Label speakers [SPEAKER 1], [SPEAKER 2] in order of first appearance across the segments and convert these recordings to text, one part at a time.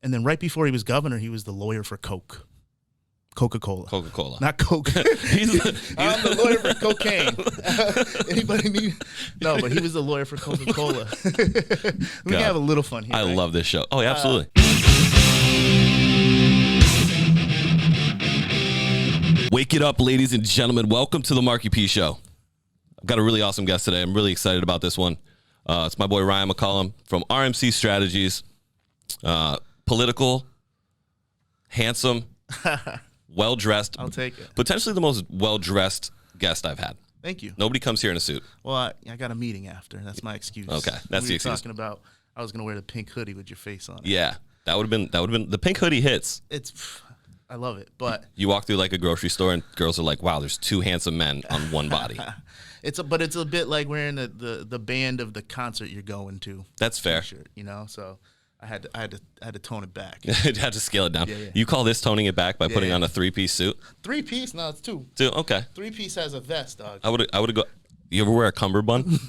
[SPEAKER 1] And then right before he was governor, he was the lawyer for Coca-Cola.
[SPEAKER 2] Coca-Cola.
[SPEAKER 1] Not Coke. I'm the lawyer for cocaine. Anybody need? No, but he was the lawyer for Coca-Cola. We can have a little fun here.
[SPEAKER 2] I love this show. Oh, yeah, absolutely. Wake it up, ladies and gentlemen. Welcome to the Marckie P Show. I've got a really awesome guest today. I'm really excited about this one. It's my boy Ryan Mccollum from RMC Strategies. Political, handsome, well-dressed.
[SPEAKER 1] I'll take it.
[SPEAKER 2] Potentially the most well-dressed guest I've had.
[SPEAKER 1] Thank you.
[SPEAKER 2] Nobody comes here in a suit.
[SPEAKER 1] Well, I got a meeting after. That's my excuse.
[SPEAKER 2] Okay, that's the excuse.
[SPEAKER 1] Talking about I was going to wear the pink hoodie with your face on it.
[SPEAKER 2] Yeah, that would have been the pink hoodie hits.
[SPEAKER 1] I love it, but
[SPEAKER 2] you walk through like a grocery store and girls are like, "Wow, there's two handsome men on one body."
[SPEAKER 1] It's a bit like wearing the band of the concert you're going to.
[SPEAKER 2] That's fair.
[SPEAKER 1] T-shirt, so I had to tone it back.
[SPEAKER 2] Had to scale it down.
[SPEAKER 1] Yeah.
[SPEAKER 2] You call this toning it back by putting on a 3-piece suit?
[SPEAKER 1] 3-piece? No, it's 2.
[SPEAKER 2] 2, okay.
[SPEAKER 1] 3-piece has a vest, dog.
[SPEAKER 2] I would go. You ever wear a cummerbund?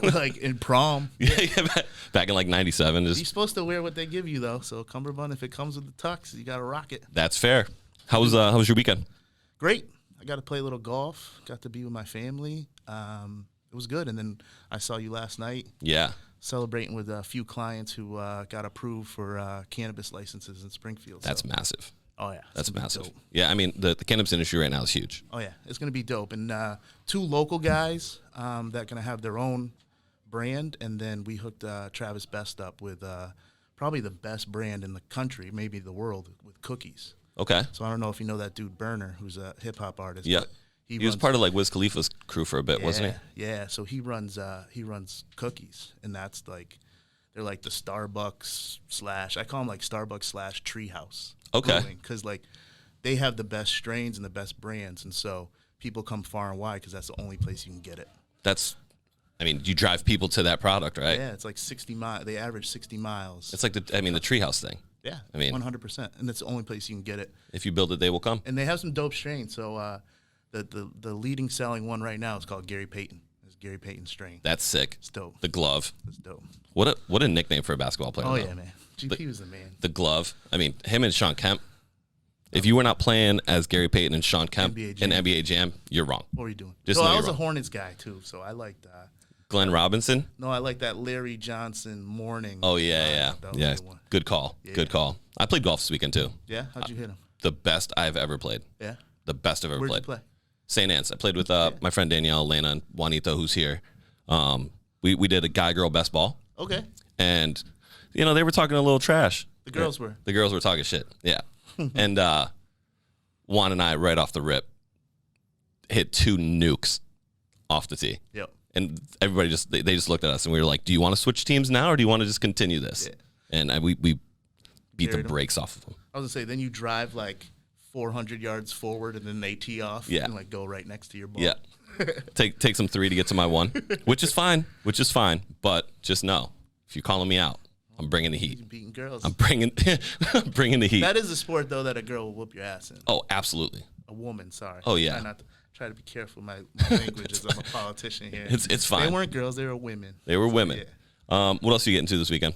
[SPEAKER 1] Like in prom.
[SPEAKER 2] Yeah, back in like '97.
[SPEAKER 1] You're supposed to wear what they give you though. So cummerbund, if it comes with the tux, you gotta rock it.
[SPEAKER 2] That's fair. How was your weekend?
[SPEAKER 1] Great. I got to play a little golf. Got to be with my family. It was good. And then I saw you last night.
[SPEAKER 2] Yeah.
[SPEAKER 1] Celebrating with a few clients who got approved for cannabis licenses in Springfield.
[SPEAKER 2] That's massive.
[SPEAKER 1] Oh, yeah.
[SPEAKER 2] That's massive. Dope. Yeah, I mean, the cannabis industry right now is huge.
[SPEAKER 1] Oh, yeah. It's going to be dope. And 2 local guys that are going to have their own brand. And then we hooked Travis Best up with probably the best brand in the country, maybe the world, with cookies.
[SPEAKER 2] Okay.
[SPEAKER 1] So I don't know if you know that dude Burner, who's a hip-hop artist.
[SPEAKER 2] Yeah. He was part of like Wiz Khalifa's crew for a bit, wasn't
[SPEAKER 1] he? Yeah. So he runs cookies, and that's like they're like the Starbucks / I call them like Starbucks / Treehouse.
[SPEAKER 2] Okay.
[SPEAKER 1] Because like they have the best strains and the best brands, and so people come far and wide because that's the only place you can get it.
[SPEAKER 2] You drive people to that product, right?
[SPEAKER 1] Yeah, it's like 60 miles. They average 60 miles.
[SPEAKER 2] It's like the Treehouse thing.
[SPEAKER 1] Yeah, 100%, and that's the only place you can get it.
[SPEAKER 2] If you build it, they will come.
[SPEAKER 1] And they have some dope strains. So the leading selling one right now is called Gary Payton. It's Gary Payton strain.
[SPEAKER 2] That's sick.
[SPEAKER 1] It's dope.
[SPEAKER 2] The glove.
[SPEAKER 1] It's dope.
[SPEAKER 2] What a nickname for a basketball player.
[SPEAKER 1] Oh yeah, man. GP was the man.
[SPEAKER 2] The glove. I mean, him and Sean Kemp. If you were not playing as Gary Payton and Sean Kemp in NBA Jam, you're wrong.
[SPEAKER 1] What were you doing?
[SPEAKER 2] I
[SPEAKER 1] was a Hornets guy too, so I liked.
[SPEAKER 2] Glenn Robinson?
[SPEAKER 1] No, I like that Larry Johnson morning.
[SPEAKER 2] Oh, yeah. Yeah, good call. Yeah. Good call. I played golf this weekend, too.
[SPEAKER 1] Yeah? How'd you hit him?
[SPEAKER 2] The best I've ever played.
[SPEAKER 1] Yeah?
[SPEAKER 2] The best I've ever played.
[SPEAKER 1] Where'd you play?
[SPEAKER 2] St. Anne's. I played with my friend Danielle, Elena, and Juanito, who's here. We did a guy-girl best ball.
[SPEAKER 1] Okay.
[SPEAKER 2] And, they were talking a little trash.
[SPEAKER 1] The girls were?
[SPEAKER 2] The girls were talking shit, yeah. And Juan and I, right off the rip, hit 2 nukes off the tee.
[SPEAKER 1] Yep.
[SPEAKER 2] And everybody they just looked at us and we were like, do you want to switch teams now or do you want to just continue this? Yeah. And we beat the brakes off of them.
[SPEAKER 1] I was going to say, then you drive like 400 yards forward and then they tee off and like go right next to your ball.
[SPEAKER 2] Yeah. take some 3 to get to my 1, which is fine. But just know, if you're calling me out, I'm bringing the heat.
[SPEAKER 1] You're beating girls.
[SPEAKER 2] I'm bringing the heat.
[SPEAKER 1] That is a sport, though, that a girl will whoop your ass in.
[SPEAKER 2] Oh, absolutely.
[SPEAKER 1] A woman, sorry.
[SPEAKER 2] Oh, yeah.
[SPEAKER 1] Try to be careful with my language as I'm a politician here.
[SPEAKER 2] It's fine.
[SPEAKER 1] They weren't girls, they were women.
[SPEAKER 2] They were women. Yeah. What else are you getting to this weekend?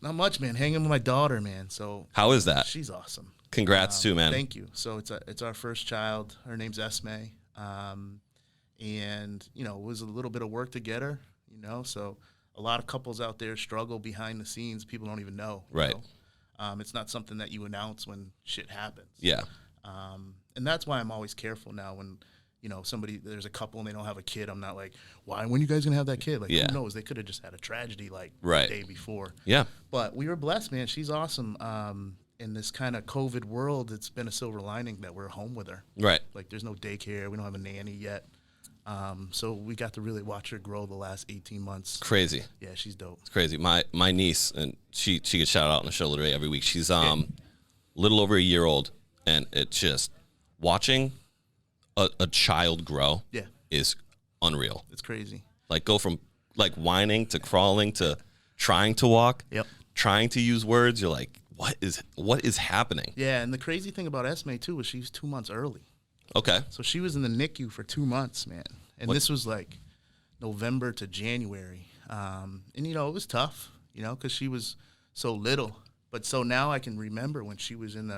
[SPEAKER 1] Not much, man. Hanging with my daughter, man. So
[SPEAKER 2] how is that?
[SPEAKER 1] She's awesome.
[SPEAKER 2] Congrats too, man.
[SPEAKER 1] Thank you. So it's our first child. Her name's Esme. And it was a little bit of work to get her, so a lot of couples out there struggle behind the scenes. People don't even know.
[SPEAKER 2] Right.
[SPEAKER 1] It's not something that you announce when shit happens.
[SPEAKER 2] Yeah.
[SPEAKER 1] And that's why I'm always careful now when, there's a couple and they don't have a kid. I'm not like, why? When are you guys going to have that kid? Like, who knows? They could have just had a tragedy the day before.
[SPEAKER 2] Yeah.
[SPEAKER 1] But we were blessed, man. She's awesome. In this kind of COVID world, it's been a silver lining that we're home with her.
[SPEAKER 2] Right.
[SPEAKER 1] Like, there's no daycare. We don't have a nanny yet. So we got to really watch her grow the last 18 months.
[SPEAKER 2] Crazy.
[SPEAKER 1] Yeah, she's dope.
[SPEAKER 2] It's crazy. My niece, and she gets shouted out on the show literally every week. She's little over a year old, and it's just watching a child grow is unreal.
[SPEAKER 1] It's crazy.
[SPEAKER 2] Like go from like whining to crawling to trying to walk.
[SPEAKER 1] Yep.
[SPEAKER 2] Trying to use words. You're like, what is happening?
[SPEAKER 1] Yeah, and the crazy thing about Esme too was she's 2 months early.
[SPEAKER 2] Okay.
[SPEAKER 1] So she was in the NICU for 2 months, man. And this was like November to January. And, it was tough, because she was so little. But so now I can remember when she was in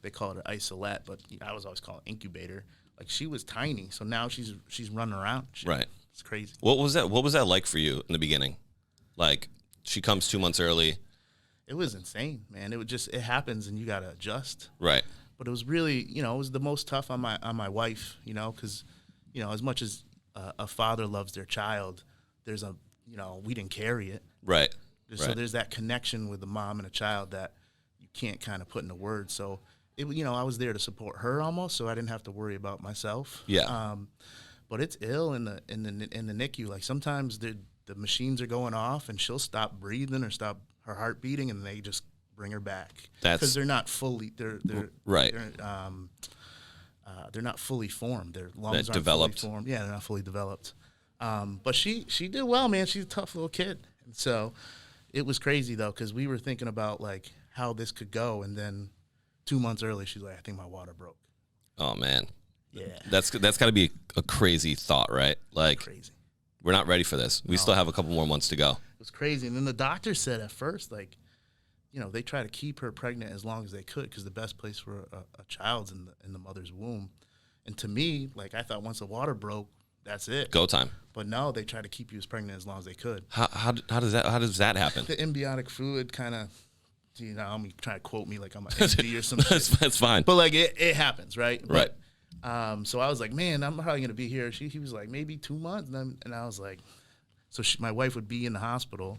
[SPEAKER 1] they call it an isolette, but I was always called incubator. Like she was tiny, so now she's running around.
[SPEAKER 2] Right.
[SPEAKER 1] It's crazy.
[SPEAKER 2] What was that like for you in the beginning? Like she comes 2 months early.
[SPEAKER 1] It was insane, man. It happens and you got to adjust.
[SPEAKER 2] Right.
[SPEAKER 1] But it was really, it was the most tough on my wife, because, as much as a father loves their child, there's we didn't carry it.
[SPEAKER 2] Right.
[SPEAKER 1] So there's that connection with the mom and a child that you can't kind of put into words. So, I was there to support her almost, so I didn't have to worry about myself.
[SPEAKER 2] Yeah.
[SPEAKER 1] But it's ill in the NICU. Like sometimes the machines are going off and she'll stop breathing or stop her heart beating, and they just bring her back because they're not fully
[SPEAKER 2] right.
[SPEAKER 1] They're not fully formed. Their lungs aren't
[SPEAKER 2] developed.
[SPEAKER 1] fully formed. Yeah, they're not fully developed. But she did well, man. She's a tough little kid. And so it was crazy though, because we were thinking about like how this could go, and then 2 months early, she's like, I think my water broke.
[SPEAKER 2] Oh man.
[SPEAKER 1] Yeah.
[SPEAKER 2] That's got to be a crazy thought, right? Like
[SPEAKER 1] crazy.
[SPEAKER 2] We're not ready for this. We still have a couple more months to go.
[SPEAKER 1] It was crazy. And then the doctor said at first, like, they try to keep her pregnant as long as they could because the best place for a child's in the mother's womb. And to me, like, I thought once the water broke, that's it.
[SPEAKER 2] Go time.
[SPEAKER 1] But no, they try to keep you as pregnant as long as they could.
[SPEAKER 2] How does that happen?
[SPEAKER 1] The embryonic fluid kind of, I'm trying to quote me like I'm an MD or something.
[SPEAKER 2] That's fine.
[SPEAKER 1] But like it happens, right?
[SPEAKER 2] Right.
[SPEAKER 1] But, so I was like, man, I'm probably gonna be here. He was like, maybe 2 months, and I was like, so my wife would be in the hospital,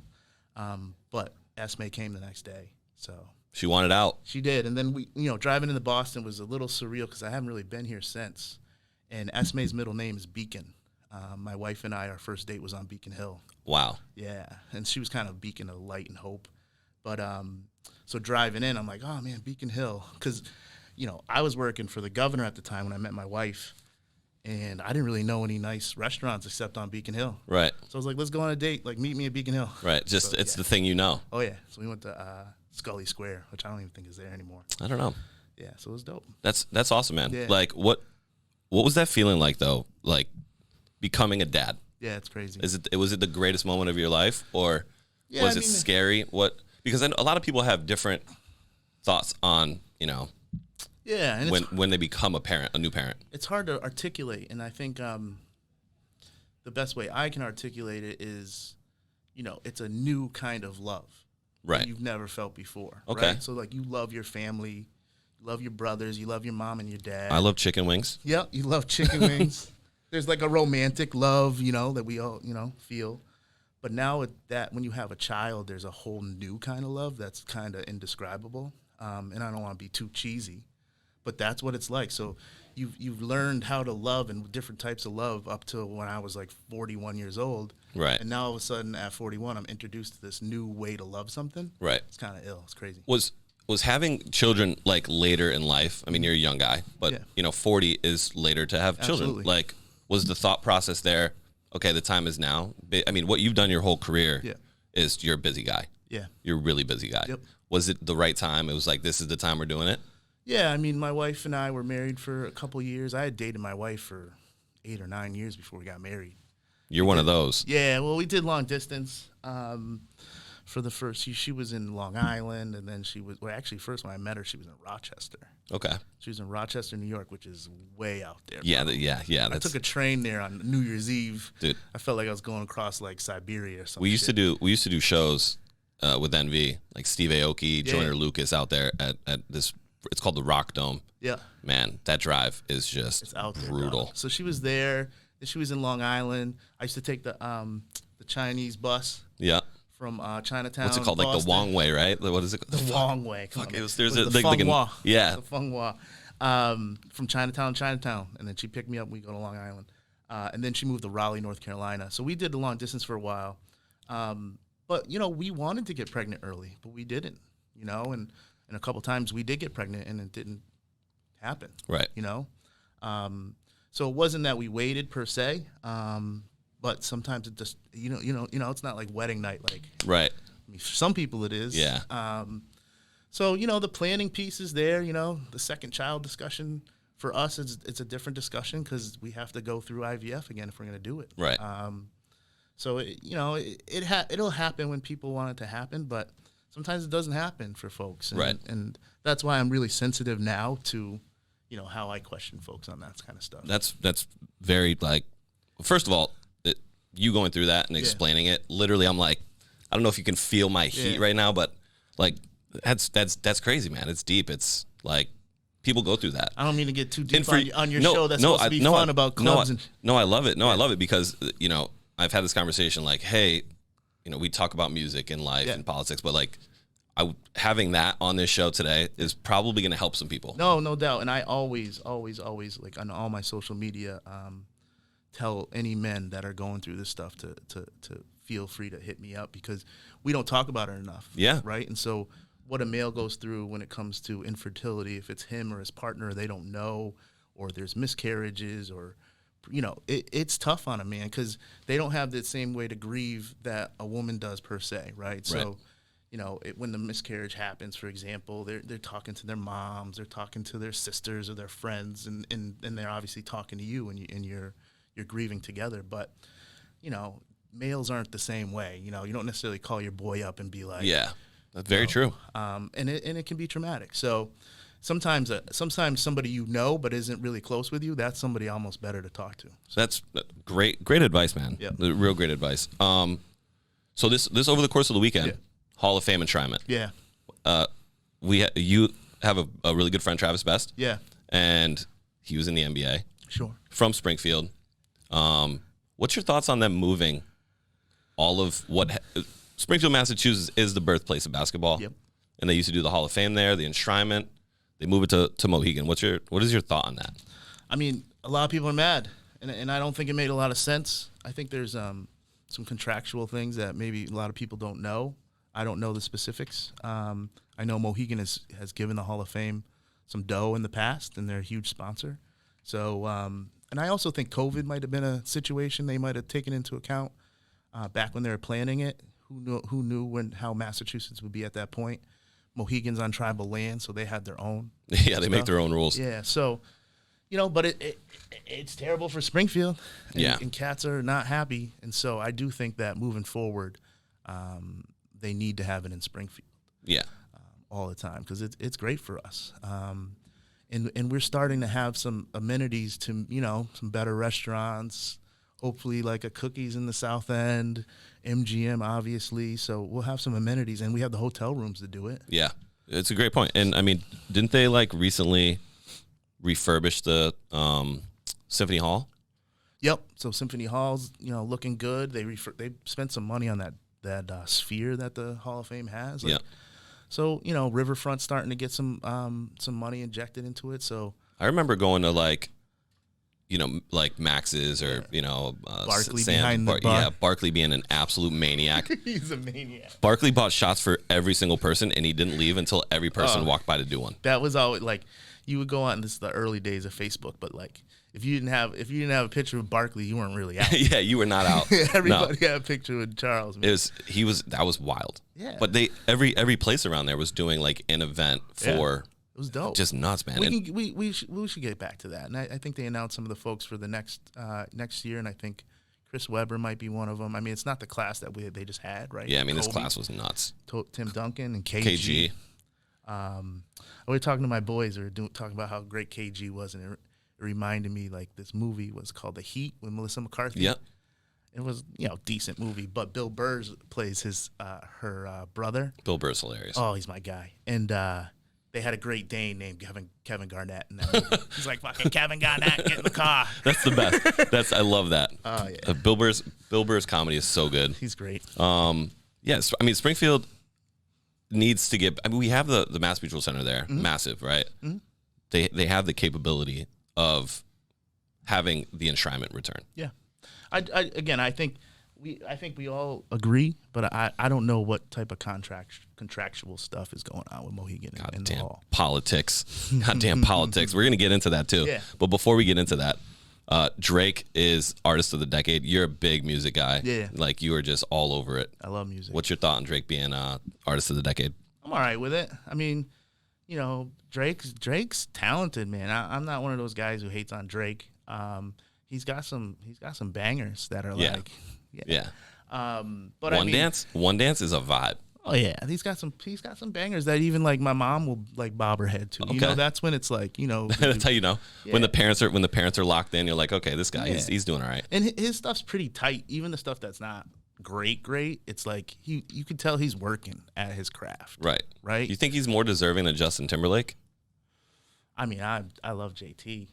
[SPEAKER 1] but Esme came the next day, so
[SPEAKER 2] she wanted out.
[SPEAKER 1] She did, and then we, driving into Boston was a little surreal because I haven't really been here since, and Esme's middle name is Beacon. My wife and I, our first date was on Beacon Hill.
[SPEAKER 2] Wow.
[SPEAKER 1] Yeah, and she was kind of a beacon of light and hope, but so driving in, I'm like, oh man, Beacon Hill, because I was working for the governor at the time when I met my wife, and I didn't really know any nice restaurants except on Beacon Hill.
[SPEAKER 2] Right.
[SPEAKER 1] So I was like, let's go on a date. Like, meet me at Beacon Hill.
[SPEAKER 2] Right. Just it's the thing
[SPEAKER 1] Oh, yeah. So we went to Scully Square, which I don't even think is there anymore.
[SPEAKER 2] I don't know.
[SPEAKER 1] Yeah, so it was dope.
[SPEAKER 2] That's awesome, man.
[SPEAKER 1] Yeah.
[SPEAKER 2] Like, what was that feeling like, though? Like, becoming a dad?
[SPEAKER 1] Yeah, it's crazy.
[SPEAKER 2] Was it the greatest moment of your life, or was it scary? Because a lot of people have different thoughts on,
[SPEAKER 1] yeah, and
[SPEAKER 2] when they become a new parent.
[SPEAKER 1] It's hard to articulate, and I think the best way I can articulate it is, it's a new kind of love,
[SPEAKER 2] right?
[SPEAKER 1] That you've never felt before.
[SPEAKER 2] Okay,
[SPEAKER 1] right? So like you love your family, you love your brothers, you love your mom and your dad.
[SPEAKER 2] I love chicken wings.
[SPEAKER 1] Yep, you love chicken wings. There's like a romantic love, that we all feel. But now with that, when you have a child, there's a whole new kind of love that's kind of indescribable. And I don't want to be too cheesy, but that's what it's like. So you've learned how to love and different types of love up to when I was like 41 years old.
[SPEAKER 2] Right.
[SPEAKER 1] And now all of a sudden at 41, I'm introduced to this new way to love something.
[SPEAKER 2] Right.
[SPEAKER 1] It's kind of ill. It's crazy.
[SPEAKER 2] Was having children like later in life? I mean, you're a young guy, but 40 is later to have children.
[SPEAKER 1] Absolutely.
[SPEAKER 2] Like, was the thought process there? Okay, the time is now. I mean, what you've done your whole career is you're a busy guy.
[SPEAKER 1] Yeah.
[SPEAKER 2] You're a really busy guy.
[SPEAKER 1] Yep.
[SPEAKER 2] Was it the right time? It was like, this is the time we're doing it?
[SPEAKER 1] Yeah, I mean, my wife and I were married for a couple years. I had dated my wife for 8 or 9 years before we got married.
[SPEAKER 2] You're one of those.
[SPEAKER 1] Yeah, well, we did long distance for the first. She was in Long Island, and then actually, first when I met her, she was in Rochester.
[SPEAKER 2] Okay.
[SPEAKER 1] She was in Rochester, New York, which is way out there.
[SPEAKER 2] Yeah, yeah.
[SPEAKER 1] I took a train there on New Year's Eve.
[SPEAKER 2] Dude,
[SPEAKER 1] I felt like I was going across like Siberia or something.
[SPEAKER 2] We used to do shows with NV, like Steve Aoki, Joyner Lucas out there at this. It's called the Rock Dome.
[SPEAKER 1] Yeah.
[SPEAKER 2] Man, that drive is just
[SPEAKER 1] it's out there,
[SPEAKER 2] brutal.
[SPEAKER 1] Dog. So she was there. She was in Long Island. I used to take the Chinese bus.
[SPEAKER 2] Yeah.
[SPEAKER 1] From Chinatown.
[SPEAKER 2] What's it called?
[SPEAKER 1] Boston.
[SPEAKER 2] Like the Wong Way, right? What is it?
[SPEAKER 1] The Wong Way.
[SPEAKER 2] Fuck, there's
[SPEAKER 1] the
[SPEAKER 2] like
[SPEAKER 1] Feng Hua.
[SPEAKER 2] Yeah.
[SPEAKER 1] The Feng Hua. From Chinatown, and then she picked me up. And we go to Long Island, and then she moved to Raleigh, North Carolina. So we did the long distance for a while, but we wanted to get pregnant early, but we didn't. And a couple times we did get pregnant, and it didn't happen.
[SPEAKER 2] Right.
[SPEAKER 1] So it wasn't that we waited per se, but sometimes it just it's not like wedding night. Like
[SPEAKER 2] right.
[SPEAKER 1] I mean, for some people it is.
[SPEAKER 2] Yeah.
[SPEAKER 1] So the planning piece is there. The second child discussion for us it's a different discussion because we have to go through IVF again if we're going to do it.
[SPEAKER 2] Right.
[SPEAKER 1] So it'll happen when people want it to happen, but sometimes it doesn't happen for folks. And,
[SPEAKER 2] Right.
[SPEAKER 1] And that's why I'm really sensitive now to, how I question folks on that kind of stuff.
[SPEAKER 2] That's very, like, first of all, you going through that and explaining it, literally, I'm like, I don't know if you can feel my heat right now, but like, that's crazy, man. It's deep. It's like, people go through that.
[SPEAKER 1] I don't mean to get too deep on your show. That's supposed to be fun about clubs.
[SPEAKER 2] I love it. I love it because, I've had this conversation like, hey, we talk about music and life and politics, but like, having that on this show today is probably going to help some people.
[SPEAKER 1] No doubt. And I always, like on all my social media, tell any men that are going through this stuff to feel free to hit me up, because we don't talk about it enough.
[SPEAKER 2] Yeah.
[SPEAKER 1] Right. And so what a male goes through when it comes to infertility, if it's him or his partner, they don't know, or there's miscarriages, or, it's tough on a man because they don't have the same way to grieve that a woman does per se. Right. So, when the miscarriage happens, for example, they're talking to their moms, they're talking to their sisters or their friends, and they're obviously talking to you, and you're grieving together. But, males aren't the same way. You don't necessarily call your boy up and be like,
[SPEAKER 2] yeah, that's very true.
[SPEAKER 1] And it can be traumatic. So sometimes somebody but isn't really close with you, that's somebody almost better to talk to. So
[SPEAKER 2] that's great advice, man.
[SPEAKER 1] Yeah.
[SPEAKER 2] Real great advice. So this over the course of the weekend, Hall of Fame enshrinement.
[SPEAKER 1] Yeah.
[SPEAKER 2] You have a really good friend, Travis Best.
[SPEAKER 1] Yeah.
[SPEAKER 2] And he was in the NBA.
[SPEAKER 1] Sure.
[SPEAKER 2] From Springfield. What's your thoughts on them moving all of what Springfield, Massachusetts is the birthplace of basketball.
[SPEAKER 1] Yep.
[SPEAKER 2] And they used to do the Hall of Fame there, the enshrinement. They move it to Mohegan. What is your thought on that?
[SPEAKER 1] I mean, a lot of people are mad, and I don't think it made a lot of sense. I think there's some contractual things that maybe a lot of people don't know. I don't know the specifics. I know Mohegan has given the Hall of Fame some dough in the past, and they're a huge sponsor. So, and I also think COVID might have been a situation they might have taken into account back when they were planning it. Who knew how Massachusetts would be at that point? Mohegan's on tribal land, so they had their own.
[SPEAKER 2] Yeah, they make their own rules.
[SPEAKER 1] Yeah, so, but it's terrible for Springfield. And cats are not happy. And so I do think that moving forward, they need to have it in Springfield.
[SPEAKER 2] Yeah.
[SPEAKER 1] All the time, because it's great for us. And we're starting to have some amenities to, some better restaurants, hopefully like a Cookies in the South End, MGM, obviously. So we'll have some amenities, and we have the hotel rooms to do it. Yeah,
[SPEAKER 2] it's a great point. And, I mean, didn't they, recently refurbish the Symphony Hall?
[SPEAKER 1] Yep. So Symphony Hall's, looking good. They spent some money on that sphere that the Hall of Fame has.
[SPEAKER 2] Yeah.
[SPEAKER 1] So, Riverfront's starting to get some money injected into it. So
[SPEAKER 2] I remember going to Max's or,
[SPEAKER 1] Barkley behind the bar.
[SPEAKER 2] Yeah, Barkley being an absolute maniac.
[SPEAKER 1] He's a maniac.
[SPEAKER 2] Barkley bought shots for every single person, and he didn't leave until every person walked by to do one.
[SPEAKER 1] That was always you would go on, this is the early days of Facebook, but if you didn't have a picture of Barkley, you weren't really out.
[SPEAKER 2] Yeah, you were not out.
[SPEAKER 1] Everybody had a picture with Charles. Man.
[SPEAKER 2] That was wild.
[SPEAKER 1] Yeah.
[SPEAKER 2] But every place around there was doing an event for.
[SPEAKER 1] It was dope.
[SPEAKER 2] Just nuts, man.
[SPEAKER 1] We should get back to that. And I think they announced some of the folks for the next year, and I think Chris Webber might be one of them. I mean, it's not the class that they just had, right?
[SPEAKER 2] Yeah, I mean, this class was nuts.
[SPEAKER 1] Tim Duncan and KG. We were talking to my boys. We were talking about how great KG was, and it reminded me this movie was called The Heat with Melissa McCarthy.
[SPEAKER 2] Yeah.
[SPEAKER 1] It was, decent movie, but Bill Burr plays her brother.
[SPEAKER 2] Bill Burr's hilarious.
[SPEAKER 1] Oh, he's my guy. And they had a Great Dane named Kevin Garnett in that movie. He's like, fucking Kevin Garnett, get in the car.
[SPEAKER 2] That's the best. I love that.
[SPEAKER 1] Oh, yeah.
[SPEAKER 2] Bill Burr's comedy is so good.
[SPEAKER 1] He's great.
[SPEAKER 2] Yes, I mean, Springfield needs to get. I mean, we have the Mass Mutual Center there,
[SPEAKER 1] Mm-hmm.
[SPEAKER 2] massive, right?
[SPEAKER 1] Mm-hmm.
[SPEAKER 2] They have the capability of having the enshrinement return.
[SPEAKER 1] Yeah, I think we all agree, but I don't know what type of contractual stuff is going on with Mohegan and the Hall.
[SPEAKER 2] Politics. Goddamn politics. We're gonna get into that too.
[SPEAKER 1] Yeah.
[SPEAKER 2] But before we get into that, Drake is Artist of the Decade. You're a big music guy.
[SPEAKER 1] Yeah.
[SPEAKER 2] You are just all over it.
[SPEAKER 1] I love music.
[SPEAKER 2] What's your thought on Drake being Artist of the Decade?
[SPEAKER 1] I'm all right with it. I mean, Drake's talented, man. I'm not one of those guys who hates on Drake. He's got some bangers that are
[SPEAKER 2] Yeah.
[SPEAKER 1] but
[SPEAKER 2] One Dance is a vibe.
[SPEAKER 1] Oh yeah, he's got some bangers that even like my mom will like bob her head to. You know, that's when it's like, you know,
[SPEAKER 2] that's how you know when the parents are locked in. You're like, okay, this guy he's doing all right.
[SPEAKER 1] And his stuff's pretty tight. Even the stuff that's not great, it's like you can tell he's working at his craft.
[SPEAKER 2] Right. You think he's more deserving than Justin Timberlake?
[SPEAKER 1] I mean, I love JT.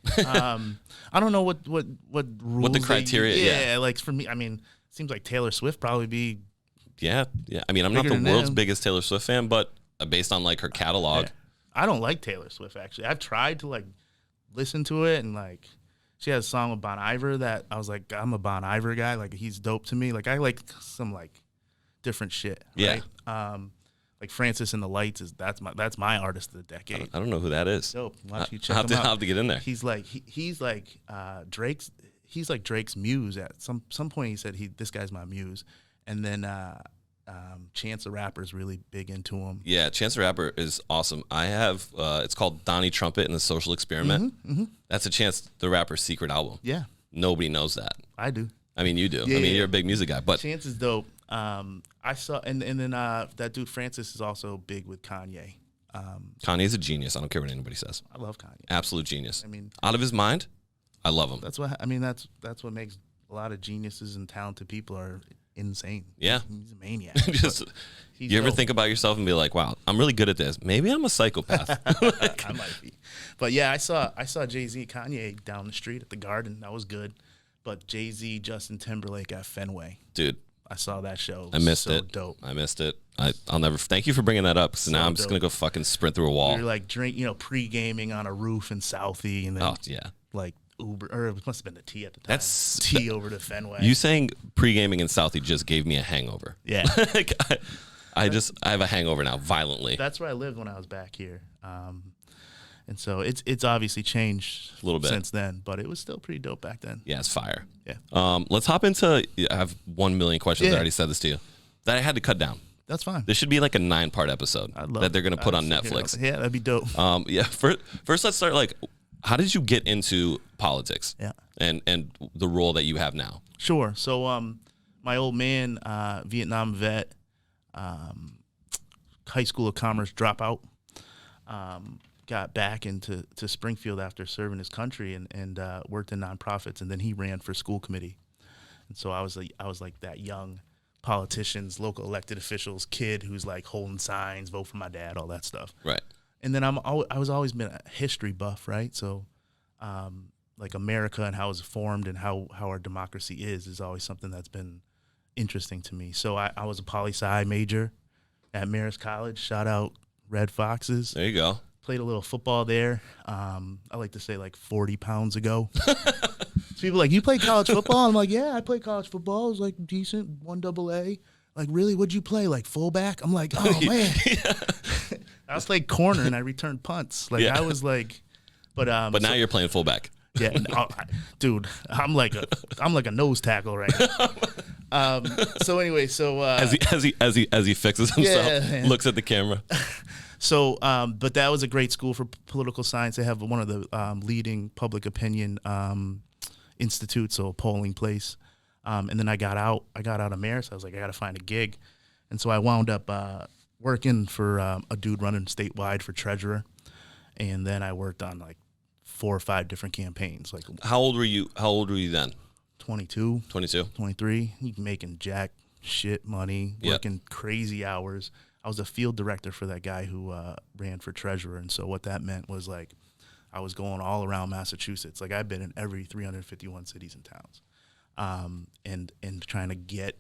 [SPEAKER 1] I don't know what rules.
[SPEAKER 2] What the criteria?
[SPEAKER 1] Yeah, like for me, I mean, it seems like Taylor Swift probably be.
[SPEAKER 2] Yeah. I mean, I'm not the world's biggest Taylor Swift fan, but based on like her catalog,
[SPEAKER 1] I don't like Taylor Swift actually. I've tried to like listen to it, and like she has a song with Bon Iver that I was like, I'm a Bon Iver guy. Like he's dope to me. Like I like some like different shit. Right? Yeah. Like Francis and the Lights that's my artist of the decade.
[SPEAKER 2] I don't know who that is.
[SPEAKER 1] Dope. Why don't you check him out?
[SPEAKER 2] I'll have to get in there.
[SPEAKER 1] He's like Drake's. He's like Drake's muse. At some point, he said this guy's my muse. And then Chance the Rapper is really big into him.
[SPEAKER 2] Yeah, Chance the Rapper is awesome. I have it's called Donnie Trumpet and the Social Experiment. Mm-hmm. That's a Chance the Rapper's secret album.
[SPEAKER 1] Yeah,
[SPEAKER 2] nobody knows that.
[SPEAKER 1] I do.
[SPEAKER 2] I mean, you do. Yeah, I mean, you're a big music guy, but
[SPEAKER 1] Chance is dope. I saw, and then that dude Francis is also big with Kanye.
[SPEAKER 2] Kanye's a genius. I don't care what anybody says.
[SPEAKER 1] I love Kanye.
[SPEAKER 2] Absolute genius. I mean, out of his mind. I love him.
[SPEAKER 1] That's what what makes a lot of geniuses and talented people are insane.
[SPEAKER 2] Yeah,
[SPEAKER 1] he's a maniac.
[SPEAKER 2] You ever think about yourself and be like, "Wow, I'm really good at this. Maybe I'm a psychopath."
[SPEAKER 1] I might be, but yeah, I saw Jay-Z, Kanye down the street at the Garden. That was good. But Jay-Z, Justin Timberlake at Fenway,
[SPEAKER 2] dude.
[SPEAKER 1] I saw that show.
[SPEAKER 2] I missed it.
[SPEAKER 1] Dope.
[SPEAKER 2] I missed it. I'll never. Thank you for bringing that up. So now I'm just gonna go fucking sprint through a wall.
[SPEAKER 1] You're like pre-gaming on a roof in Southie, and then like Uber, or it must have been the T at the time.
[SPEAKER 2] That's
[SPEAKER 1] T over to Fenway.
[SPEAKER 2] You saying pre-gaming in Southie just gave me a hangover.
[SPEAKER 1] Yeah.
[SPEAKER 2] Like, I have a hangover now, violently.
[SPEAKER 1] That's where I lived when I was back here. And so it's obviously changed
[SPEAKER 2] a little bit
[SPEAKER 1] since then, but it was still pretty dope back then.
[SPEAKER 2] Yeah, it's fire.
[SPEAKER 1] Yeah.
[SPEAKER 2] Let's hop into. I have 1 million questions. I already said this to you that I had to cut down.
[SPEAKER 1] That's fine.
[SPEAKER 2] This should be like a 9-part episode that they're going to put on Netflix.
[SPEAKER 1] Yeah, that'd be dope.
[SPEAKER 2] Yeah. First, let's start. Like, how did you get into politics?
[SPEAKER 1] Yeah.
[SPEAKER 2] And the role that you have now.
[SPEAKER 1] Sure. So, my old man, Vietnam vet, high school of commerce dropout, got back into Springfield after serving his country and worked in nonprofits, and then he ran for school committee. And so I was like that young politicians, local elected officials kid who's like holding signs, vote for my dad, all that stuff.
[SPEAKER 2] Right.
[SPEAKER 1] And then I was always been a history buff, right? So like America and how it's formed and how our democracy is always something that's been interesting to me. So I was a poli-sci major at Marist College. Shout out Red Foxes.
[SPEAKER 2] There you go.
[SPEAKER 1] Played a little football there. I like to say like 40 pounds ago. So people are like, you played college football? I'm like, yeah, I played college football. It was like decent, 1AA. Like, really? What'd you play? Like fullback? I'm like, oh man. I was playing corner and I returned punts. Like I was like, but
[SPEAKER 2] now you're playing fullback.
[SPEAKER 1] Yeah, dude, I'm like a nose tackle right now. So anyway,
[SPEAKER 2] as he fixes himself, looks at the camera.
[SPEAKER 1] So, but that was a great school for political science. They have one of the leading public opinion institutes, so a polling place. And then I got out of Marist. I was like, I got to find a gig, and so I wound up working for a dude running statewide for treasurer, and then I worked on like 4 or 5 different campaigns. Like,
[SPEAKER 2] how old were you then?
[SPEAKER 1] 22.
[SPEAKER 2] 22.
[SPEAKER 1] 23. Making jack shit money, working crazy hours. I was a field director for that guy who ran for treasurer, and so what that meant was like I was going all around Massachusetts. Like I've been in every 351 cities and towns, and trying to get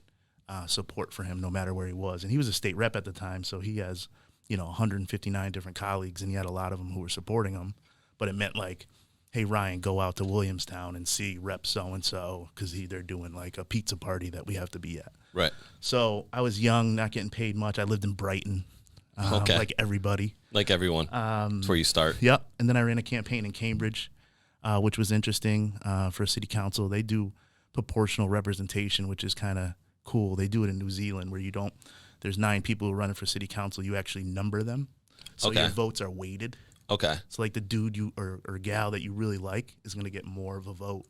[SPEAKER 1] support for him no matter where he was. And he was a state rep at the time, so he has 159 different colleagues, and he had a lot of them who were supporting him. But it meant like, hey, Ryan, go out to Williamstown and see Rep so-and-so because they're doing like a pizza party that we have to be at.
[SPEAKER 2] Right.
[SPEAKER 1] So I was young, not getting paid much. I lived in Brighton, like everybody.
[SPEAKER 2] Like everyone. That's where you start.
[SPEAKER 1] Yep. And then I ran a campaign in Cambridge, which was interesting for city council. They do proportional representation, which is kind of cool. They do it in New Zealand where there's 9 people who are running for city council. You actually number them. So your votes are weighted.
[SPEAKER 2] Okay.
[SPEAKER 1] So like the dude or gal that you really like is going to get more of a vote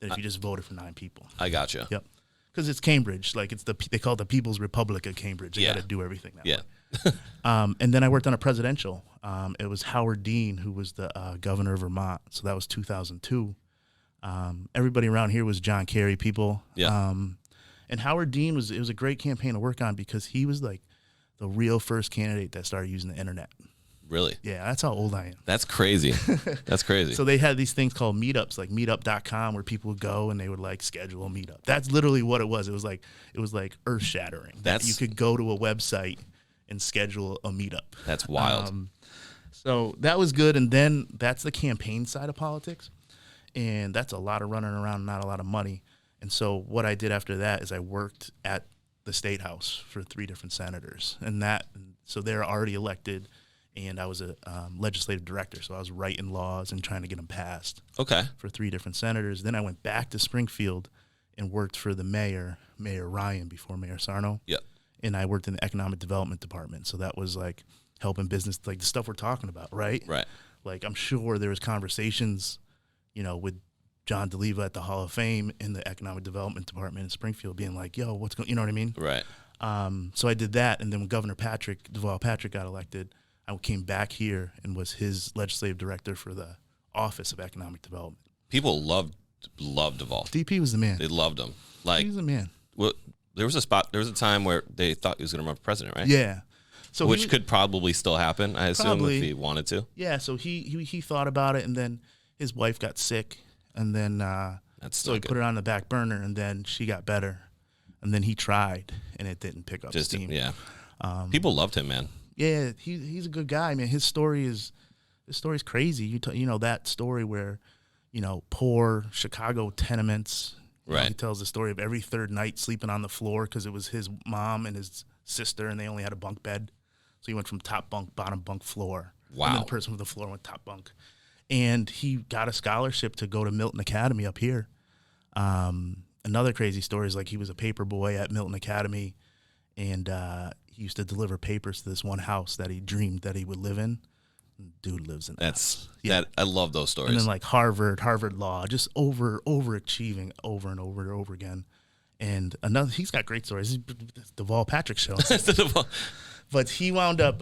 [SPEAKER 1] than if you just voted for 9 people.
[SPEAKER 2] I gotcha.
[SPEAKER 1] Yep. because it's Cambridge. Like they call it the People's Republic of Cambridge. They got to do everything that way. And then I worked on a presidential. It was Howard Dean, who was the governor of Vermont. So that was 2002. Everybody around here was John Kerry people.
[SPEAKER 2] Yeah.
[SPEAKER 1] And Howard Dean it was a great campaign to work on because he was like the real first candidate that started using the internet.
[SPEAKER 2] Really?
[SPEAKER 1] Yeah, that's how old I am.
[SPEAKER 2] That's crazy. That's crazy.
[SPEAKER 1] So they had these things called meetups, like meetup.com, where people would go and they would like schedule a meetup. That's literally what it was. It was like earth shattering. You could go to a website and schedule a meetup.
[SPEAKER 2] That's wild.
[SPEAKER 1] So that was good. And then that's the campaign side of politics. And that's a lot of running around, not a lot of money. And so what I did after that is I worked at the State House for 3 different senators. So they're already elected. And I was a legislative director, so I was writing laws and trying to get them passed.
[SPEAKER 2] Okay.
[SPEAKER 1] For 3 different senators. Then I went back to Springfield and worked for the Mayor Ryan, before Mayor Sarno.
[SPEAKER 2] Yep.
[SPEAKER 1] And I worked in the economic development department. So that was like helping business, like the stuff we're talking about, right?
[SPEAKER 2] Right.
[SPEAKER 1] Like I'm sure there was conversations, with John DeLeva at the Hall of Fame in the economic development department in Springfield, being like, "Yo, what's going?" You know what I mean?
[SPEAKER 2] Right.
[SPEAKER 1] So I did that, and then when Governor Deval Patrick got elected, I came back here and was his legislative director for the Office of Economic Development.
[SPEAKER 2] People loved Deval.
[SPEAKER 1] DP was the man.
[SPEAKER 2] They loved him. Like,
[SPEAKER 1] he was the man.
[SPEAKER 2] Well, there was a time where they thought he was going to run for president, right?
[SPEAKER 1] Yeah. So
[SPEAKER 2] which could probably still happen, I assume, if he wanted to.
[SPEAKER 1] Yeah. So he thought about it, and then his wife got sick, and then so he put it on the back burner, and then she got better, and then he tried, and it didn't pick up steam.
[SPEAKER 2] Yeah. People loved him, man.
[SPEAKER 1] Yeah, he's a good guy, man. His story's crazy. You know that story where, poor Chicago tenements.
[SPEAKER 2] Right.
[SPEAKER 1] He tells the story of every third night sleeping on the floor because it was his mom and his sister, and they only had a bunk bed. So he went from top bunk, bottom bunk, floor.
[SPEAKER 2] Wow.
[SPEAKER 1] And then the person with the floor went top bunk. And he got a scholarship to go to Milton Academy up here. Another crazy story is like he was a paper boy at Milton Academy, and he used to deliver papers to this one house that he dreamed that he would live in. Dude lives in that house.
[SPEAKER 2] Yeah. I love those stories.
[SPEAKER 1] And then like Harvard Law, just overachieving over and over and over again. And he's got great stories. It's the Deval Patrick show. But he wound up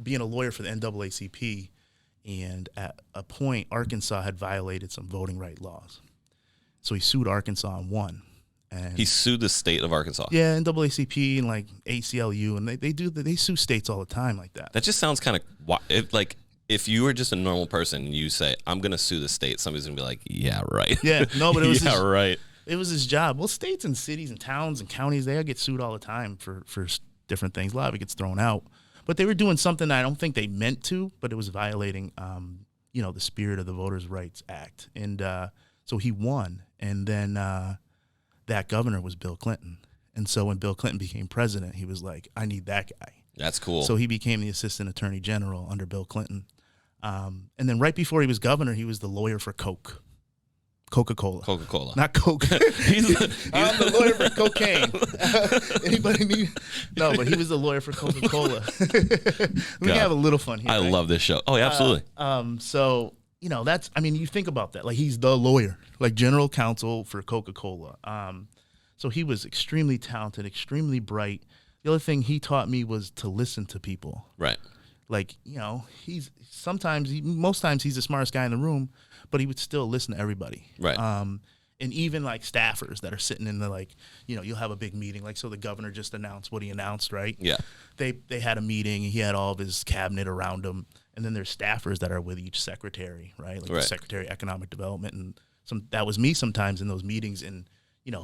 [SPEAKER 1] being a lawyer for the NAACP, and at a point, Arkansas had violated some voting right laws. So he sued Arkansas and won. And
[SPEAKER 2] he sued the state of Arkansas.
[SPEAKER 1] Yeah, NAACP and like ACLU, and they sue states all the time like that.
[SPEAKER 2] That just sounds kind of like if you were just a normal person and you say, "I'm going to sue the state," somebody's going to be like, "Yeah, right."
[SPEAKER 1] Yeah, no, but it was
[SPEAKER 2] right.
[SPEAKER 1] It was his job. Well, states and cities and towns and counties, they get sued all the time for different things. A lot of it gets thrown out, but they were doing something I don't think they meant to, but it was violating, the spirit of the Voters' Rights Act, and so he won, and then. That governor was Bill Clinton. And so when Bill Clinton became president, he was like, I need that guy.
[SPEAKER 2] That's cool.
[SPEAKER 1] So he became the assistant attorney general under Bill Clinton. And then right before he was governor, he was the lawyer for Coca-Cola.
[SPEAKER 2] Coca-Cola.
[SPEAKER 1] Not Coke. I'm the lawyer for cocaine. Anybody need? No, but he was the lawyer for Coca-Cola. We can have a little fun here.
[SPEAKER 2] I love this show. Oh, yeah, absolutely.
[SPEAKER 1] So... you think about that. Like, he's the lawyer, like general counsel for Coca-Cola. So he was extremely talented, extremely bright. The other thing he taught me was to listen to people.
[SPEAKER 2] Right.
[SPEAKER 1] Like, most times he's the smartest guy in the room, but he would still listen to everybody.
[SPEAKER 2] Right.
[SPEAKER 1] And even like staffers that are sitting in the you'll have a big meeting. Like, so the governor just announced what he announced, right? Yeah. They had a meeting, and he had all of his cabinet around him. And then there's staffers that are with each secretary, right? Like the Secretary of Economic Development, and that was me sometimes in those meetings. And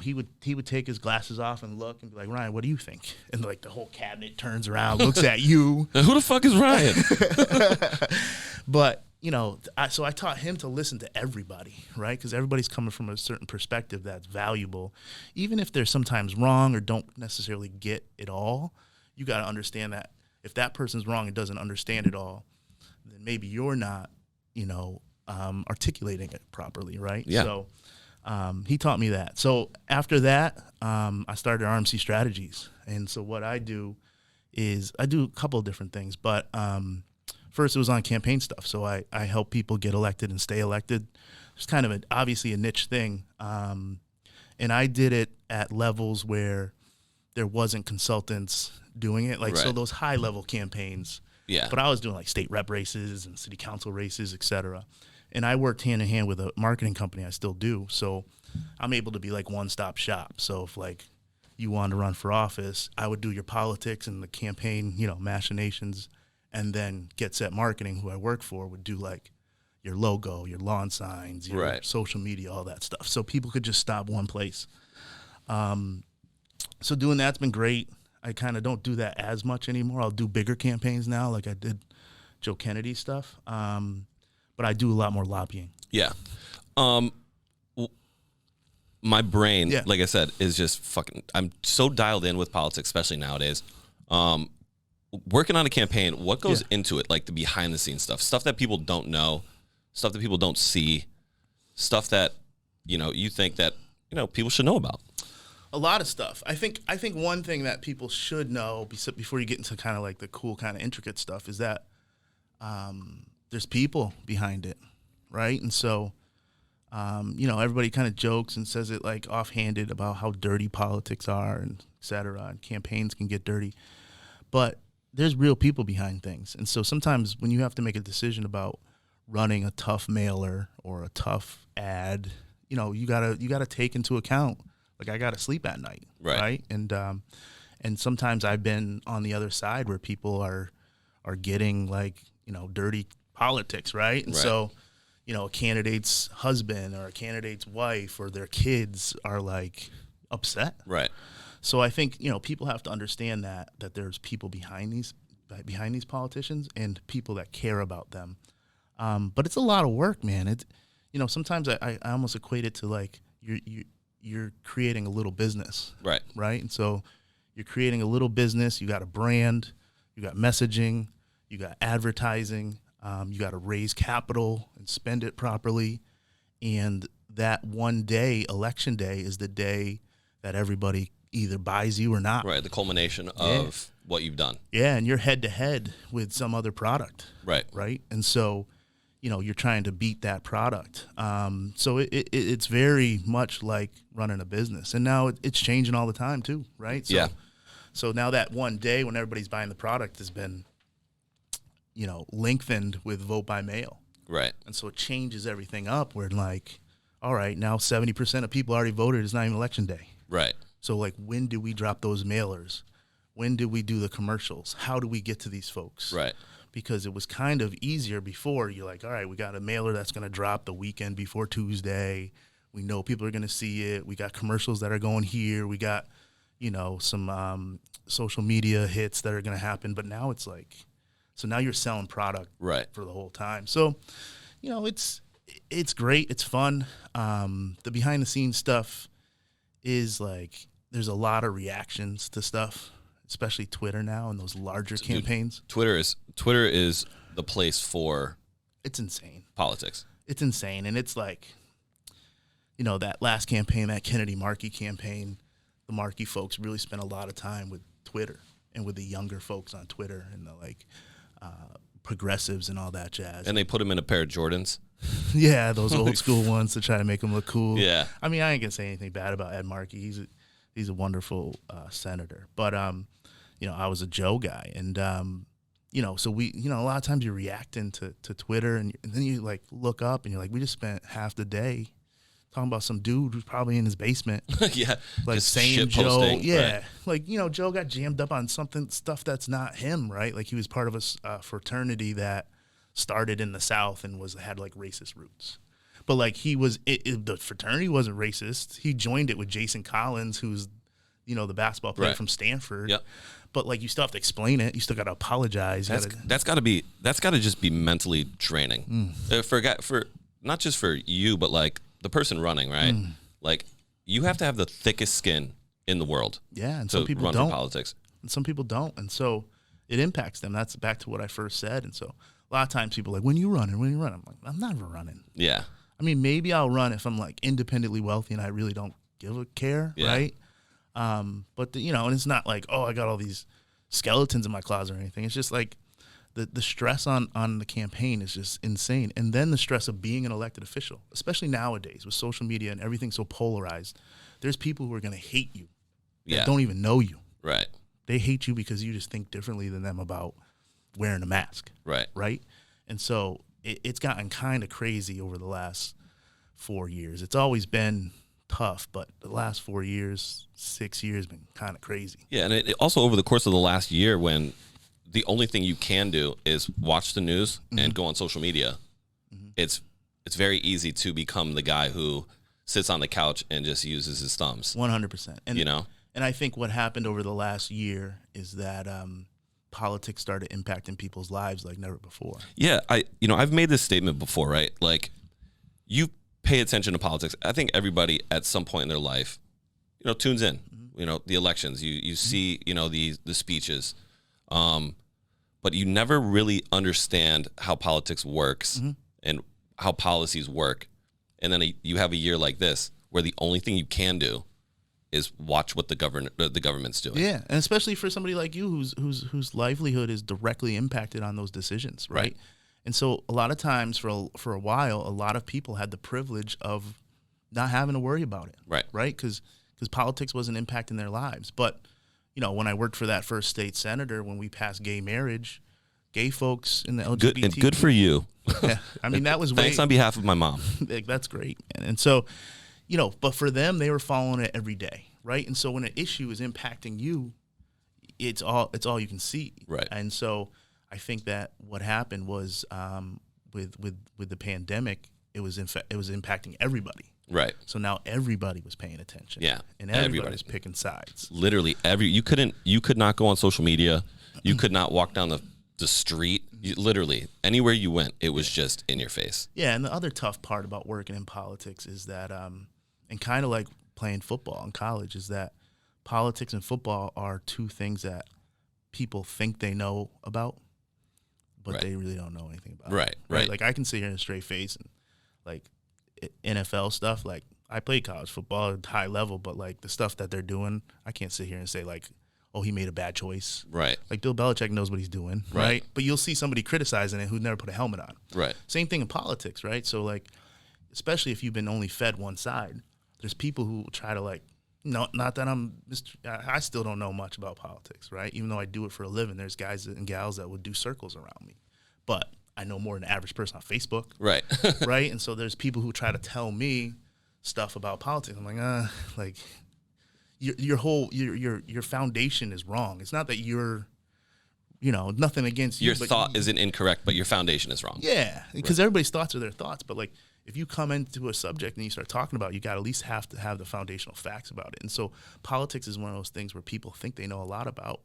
[SPEAKER 1] he would take his glasses off and look and be like, Ryan, what do you think? And like the whole cabinet turns around, looks at you.
[SPEAKER 2] Who the fuck is Ryan?
[SPEAKER 1] But so I taught him to listen to everybody, right? Because everybody's coming from a certain perspective that's valuable, even if they're sometimes wrong or don't necessarily get it all. You got to understand that if that person's wrong and doesn't understand it all, then maybe you're not, articulating it properly, right?
[SPEAKER 2] Yeah.
[SPEAKER 1] So he taught me that. So after that, I started RMC Strategies. And so what I do is I do a couple of different things. But first it was on campaign stuff. So I help people get elected and stay elected. It's kind of obviously a niche thing. And I did it at levels where there wasn't consultants doing it. Like, so
[SPEAKER 2] Right.
[SPEAKER 1] those high level campaigns.
[SPEAKER 2] Yeah.
[SPEAKER 1] But I was doing like state rep races and city council races, et cetera. And I worked hand in hand with a marketing company. I still do. So I'm able to be like one-stop shop. So if like you wanted to run for office, I would do your politics and the campaign, machinations, and then Get Set Marketing, who I work for, would do like your logo, your lawn signs, your
[SPEAKER 2] Right.
[SPEAKER 1] social media, all that stuff. So people could just stop one place. So doing that's been great. I kind of don't do that as much anymore. I'll do bigger campaigns now, like I did Joe Kennedy stuff. But I do a lot more lobbying.
[SPEAKER 2] Yeah. My brain,
[SPEAKER 1] Yeah.
[SPEAKER 2] like I said, is just fucking. I'm so dialed in with politics, especially nowadays. Working on a campaign, what goes into it? Like the behind the scenes stuff that people don't know, stuff that people don't see, stuff that you think that people should know about.
[SPEAKER 1] A lot of stuff. I think one thing that people should know before you get into kind of like the cool kind of intricate stuff is that there's people behind it, right? And so, everybody kind of jokes and says it like offhanded about how dirty politics are and et cetera, and campaigns can get dirty. But there's real people behind things. And so sometimes when you have to make a decision about running a tough mailer or a tough ad, you gotta take into account, like, I gotta sleep at night, right? And sometimes I've been on the other side where people are getting like dirty politics, right? And so a candidate's husband or a candidate's wife or their kids are like upset,
[SPEAKER 2] Right.
[SPEAKER 1] So I think people have to understand that there's people behind these politicians and people that care about them. But it's a lot of work, man. It's sometimes I almost equate it to like you're creating a little business, right? And so you're creating a little business. You got a brand, you got messaging, you got advertising. You got to raise capital and spend it properly. And that one day, election day, is the day that everybody either buys you or not.
[SPEAKER 2] Right. The culmination of what you've done.
[SPEAKER 1] Yeah, and you're head to head with some other product.
[SPEAKER 2] Right.
[SPEAKER 1] Right. And so, you're trying to beat that product. So it's very much like running a business. And now it's changing all the time too, right? So, So now that one day when everybody's buying the product has been lengthened with vote by mail.
[SPEAKER 2] Right.
[SPEAKER 1] And so it changes everything up where like, all right, now 70% of people already voted. It's not even election day.
[SPEAKER 2] Right.
[SPEAKER 1] So like, when do we drop those mailers? When do we do the commercials? How do we get to these folks?
[SPEAKER 2] Right.
[SPEAKER 1] Because it was kind of easier before. You're like, all right, we got a mailer that's going to drop the weekend before Tuesday. We know people are going to see it. We got commercials that are going here. We got, some social media hits that are going to happen. But now it's like, so now you're selling product for the whole time. So, it's great. It's fun. The behind the scenes stuff is like, there's a lot of reactions to stuff, especially Twitter now and those larger campaigns.
[SPEAKER 2] Dude, Twitter is the place for
[SPEAKER 1] it's insane.
[SPEAKER 2] Politics.
[SPEAKER 1] It's insane. And it's like, that last campaign, that Kennedy Marckie campaign, the Marckie folks really spent a lot of time with Twitter and with the younger folks on Twitter and the progressives and all that jazz.
[SPEAKER 2] And they put him in a pair of Jordans.
[SPEAKER 1] Yeah, those old school ones to try to make him look cool.
[SPEAKER 2] Yeah.
[SPEAKER 1] I mean, I ain't gonna say anything bad about Ed Markey. He's a wonderful senator. But I was a Joe guy, and so we, a lot of times you're reacting to Twitter, and then you like look up and you're like, we just spent half the day talking about some dude who's probably in his basement.
[SPEAKER 2] Yeah.
[SPEAKER 1] Like
[SPEAKER 2] just
[SPEAKER 1] saying
[SPEAKER 2] shit
[SPEAKER 1] Joe.
[SPEAKER 2] posting.
[SPEAKER 1] Yeah.
[SPEAKER 2] Right.
[SPEAKER 1] Like, Joe got jammed up on stuff that's not him, right? Like he was part of a fraternity that started in the South and had like racist roots. But like the fraternity wasn't racist. He joined it with Jason Collins, who's, the basketball player from Stanford.
[SPEAKER 2] Yep.
[SPEAKER 1] But like, you still have to explain it. You still got to apologize.
[SPEAKER 2] That's got to just be mentally draining. For not just for you, but like the person running, right? Like you have to have the thickest skin in the world.
[SPEAKER 1] Yeah, and
[SPEAKER 2] to
[SPEAKER 1] some people
[SPEAKER 2] run
[SPEAKER 1] don't.
[SPEAKER 2] for politics.
[SPEAKER 1] And some people don't, and so it impacts them. That's back to what I first said. And so a lot of times people are like, when you running? I'm like, I'm never running.
[SPEAKER 2] Yeah.
[SPEAKER 1] I mean, maybe I'll run if I'm like independently wealthy and I really don't give a care, right? But and it's not like, oh, I got all these skeletons in my closet or anything. It's just like the stress on the campaign is just insane. And then the stress of being an elected official, especially nowadays with social media and everything so polarized, there's people who are going to hate you that don't even know you.
[SPEAKER 2] Right.
[SPEAKER 1] They hate you because you just think differently than them about wearing a mask.
[SPEAKER 2] Right.
[SPEAKER 1] Right. And so it's gotten kind of crazy over the last 4 years. It's always been tough, but the last 4 years, 6 years been kind of crazy.
[SPEAKER 2] Yeah, and it also over the course of the last year, when the only thing you can do is watch the news and go on social media, it's very easy to become the guy who sits on the couch and just uses his thumbs.
[SPEAKER 1] 100%. And,
[SPEAKER 2] you know?
[SPEAKER 1] And I think what happened over the last year is that politics started impacting people's lives like never before.
[SPEAKER 2] Yeah, I've made this statement before, right? Like, you pay attention to politics. I think everybody at some point in their life, tunes in. The elections. You see, the speeches, but you never really understand how politics works and how policies work. And then you have a year like this where the only thing you can do is watch what the government's doing.
[SPEAKER 1] Yeah, and especially for somebody like you whose livelihood is directly impacted on those decisions, right? And so a lot of times for a while, a lot of people had the privilege of not having to worry about it.
[SPEAKER 2] Right.
[SPEAKER 1] Right? Because politics wasn't impacting their lives. But, when I worked for that first state senator, when we passed gay marriage, gay folks in the LGBT.
[SPEAKER 2] Good for you.
[SPEAKER 1] Yeah, I mean, that was
[SPEAKER 2] Thanks on behalf of my mom.
[SPEAKER 1] That's great. And so, but for them, they were following it every day. Right. And so when an issue is impacting you, it's all you can see.
[SPEAKER 2] Right.
[SPEAKER 1] And so I think that what happened was with the pandemic, it was impacting everybody.
[SPEAKER 2] Right.
[SPEAKER 1] So now everybody was paying attention.
[SPEAKER 2] Yeah.
[SPEAKER 1] And everybody was picking sides.
[SPEAKER 2] Literally you could not go on social media. You could not walk down the street. Literally anywhere you went, it was just in your face.
[SPEAKER 1] Yeah. And the other tough part about working in politics is that, and kind of like playing football in college, is that politics and football are two things that people think they know about, but they really don't know anything about.
[SPEAKER 2] Right.
[SPEAKER 1] Like I can sit here in a straight face and like NFL stuff. Like I played college football at high level, but like the stuff that they're doing, I can't sit here and say like, oh, he made a bad choice.
[SPEAKER 2] Right.
[SPEAKER 1] Like Bill Belichick knows what he's doing. Right. But you'll see somebody criticizing it who never put a helmet on.
[SPEAKER 2] Right.
[SPEAKER 1] Same thing in politics. Right. So like, especially if you've been only fed one side, there's people who try to like, no, not that I still don't know much about politics, right? Even though I do it for a living, there's guys and gals that would do circles around me. But I know more than the average person on Facebook.
[SPEAKER 2] Right.
[SPEAKER 1] Right? And so there's people who try to tell me stuff about politics. I'm like, your whole your foundation is wrong. It's not that you're, nothing against you.
[SPEAKER 2] Your thought isn't incorrect, but your foundation is wrong.
[SPEAKER 1] Yeah, because everybody's thoughts are their thoughts. But like, if you come into a subject and you start talking about it, you got to at least have to have the foundational facts about it. And so politics is one of those things where people think they know a lot about,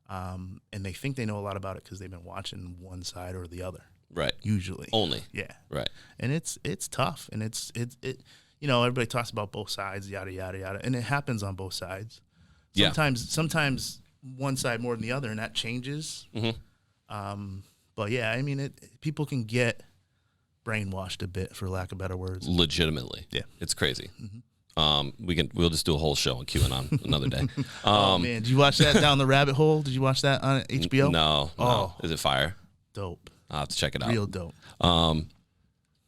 [SPEAKER 1] and they think they know a lot about it because they've been watching one side or the other. Right. Usually.
[SPEAKER 2] Only.
[SPEAKER 1] Yeah.
[SPEAKER 2] Right.
[SPEAKER 1] And it's tough, and it everybody talks about both sides, yada yada yada, and it happens on both sides. Sometimes one side more than the other, and that changes. But yeah, I mean, people can get brainwashed a bit, for lack of better words.
[SPEAKER 2] Legitimately. Yeah. It's crazy. We'll just do a whole show on QAnon another day.
[SPEAKER 1] Oh man, did you watch that Down the Rabbit Hole? Did you watch that on HBO?
[SPEAKER 2] No. Oh, is it fire?
[SPEAKER 1] Dope.
[SPEAKER 2] I'll have to check it out.
[SPEAKER 1] Real dope.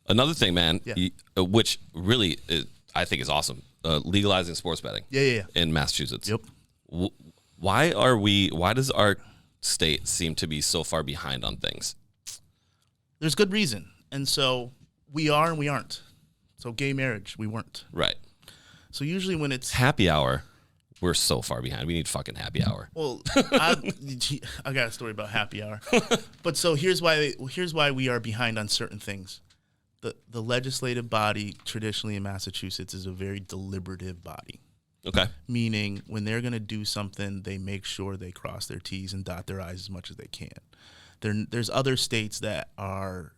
[SPEAKER 2] Another thing, man, which really I think is awesome, legalizing sports betting.
[SPEAKER 1] Yeah.
[SPEAKER 2] In Massachusetts.
[SPEAKER 1] Yep.
[SPEAKER 2] Why does our state seem to be so far behind on things?
[SPEAKER 1] There's good reason. And so we are and we aren't. So gay marriage, we weren't.
[SPEAKER 2] Right.
[SPEAKER 1] So usually when it's
[SPEAKER 2] happy hour, we're so far behind. We need fucking happy hour.
[SPEAKER 1] Well, I got a story about happy hour. But so here's why we are behind on certain things. The legislative body traditionally in Massachusetts is a very deliberative body.
[SPEAKER 2] Okay.
[SPEAKER 1] Meaning when they're going to do something, they make sure they cross their T's and dot their I's as much as they can. There's other states that are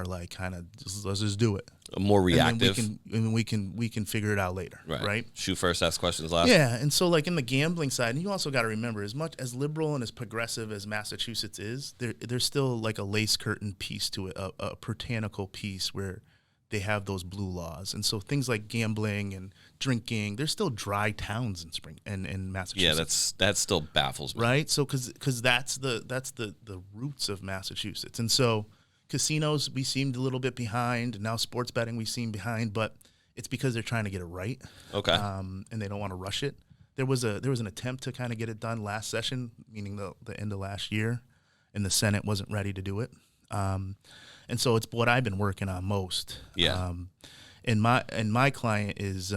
[SPEAKER 1] like kind of let's just do it.
[SPEAKER 2] More reactive.
[SPEAKER 1] And we can figure it out later. Right.
[SPEAKER 2] Shoot first, ask questions last.
[SPEAKER 1] Yeah. And so like in the gambling side, and you also got to remember, as much as liberal and as progressive as Massachusetts is, there's still like a lace curtain piece to it, a puritanical piece where they have those blue laws. And so things like gambling and drinking, there's still dry towns in Massachusetts.
[SPEAKER 2] Yeah, that still baffles me.
[SPEAKER 1] Right? So because that's the roots of Massachusetts. And so casinos, we seemed a little bit behind, and now sports betting we seem behind, but it's because they're trying to get it right.
[SPEAKER 2] Okay.
[SPEAKER 1] And they don't want to rush it. There was an attempt to kind of get it done last session, meaning the end of last year, and the Senate wasn't ready to do it. And so it's what I've been working on most.
[SPEAKER 2] Yeah.
[SPEAKER 1] And my client is